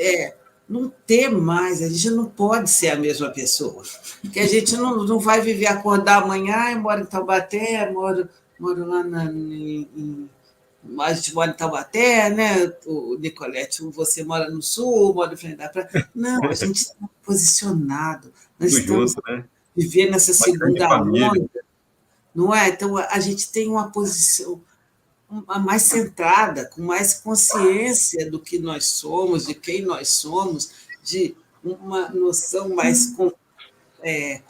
não ter mais, a gente não pode ser a mesma pessoa. Porque a gente não vai viver, acordar amanhã, eu moro em Taubaté, moro lá a gente mora em Taubaté, né? O Nicolete, você mora no sul, mora em frente da praia. Não, a gente está posicionado. Nós estamos vivendo essa segunda onda, não é? Então, a gente tem uma posição mais centrada, com mais consciência do que nós somos, de quem nós somos, de uma noção mais concreta,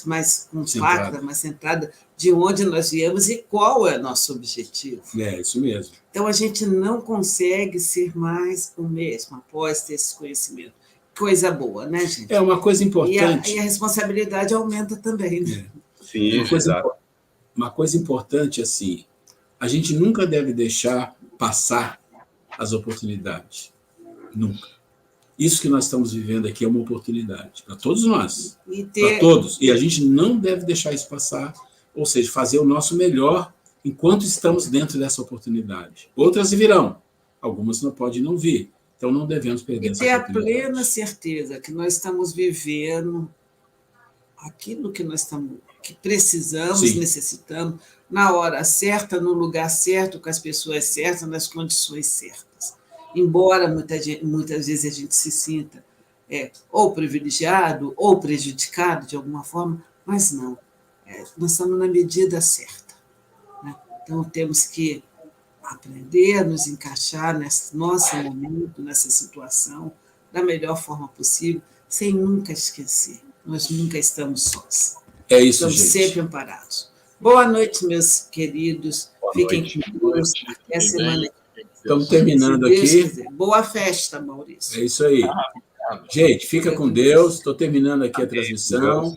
mais compacta, mais centrada de onde nós viemos e qual é o nosso objetivo. É, isso mesmo. Então, a gente não consegue ser mais o mesmo após ter esse conhecimento. coisa boa, né, gente? É uma coisa importante. E a responsabilidade aumenta também, né? Sim, exato. Uma coisa importante, assim, a gente nunca deve deixar passar as oportunidades. Nunca. Isso que nós estamos vivendo aqui é uma oportunidade para todos nós, para todos. E a gente não deve deixar isso passar, ou seja, fazer o nosso melhor enquanto estamos dentro dessa oportunidade. Outras virão, algumas não podem não vir. Então, não devemos perder essa oportunidade. E ter a plena certeza que nós estamos vivendo aquilo que nós que precisamos, Sim. necessitamos, na hora certa, no lugar certo, com as pessoas certas, nas condições certas. Embora muitas vezes a gente se sinta ou privilegiado ou prejudicado de alguma forma, mas não. Nós estamos na medida certa, né? Então, temos que aprender a nos encaixar nesse nosso momento, nessa situação, da melhor forma possível, sem nunca esquecer. Nós nunca estamos sós. É isso, estamos gente. sempre amparados. Boa noite, meus queridos. Boa Fiquem noite. com Deus. Até a semana que vem. Estamos terminando Se Deus aqui. quiser. Boa festa, Maurício. É isso aí. Gente, fica com Deus. Estou terminando aqui a transmissão.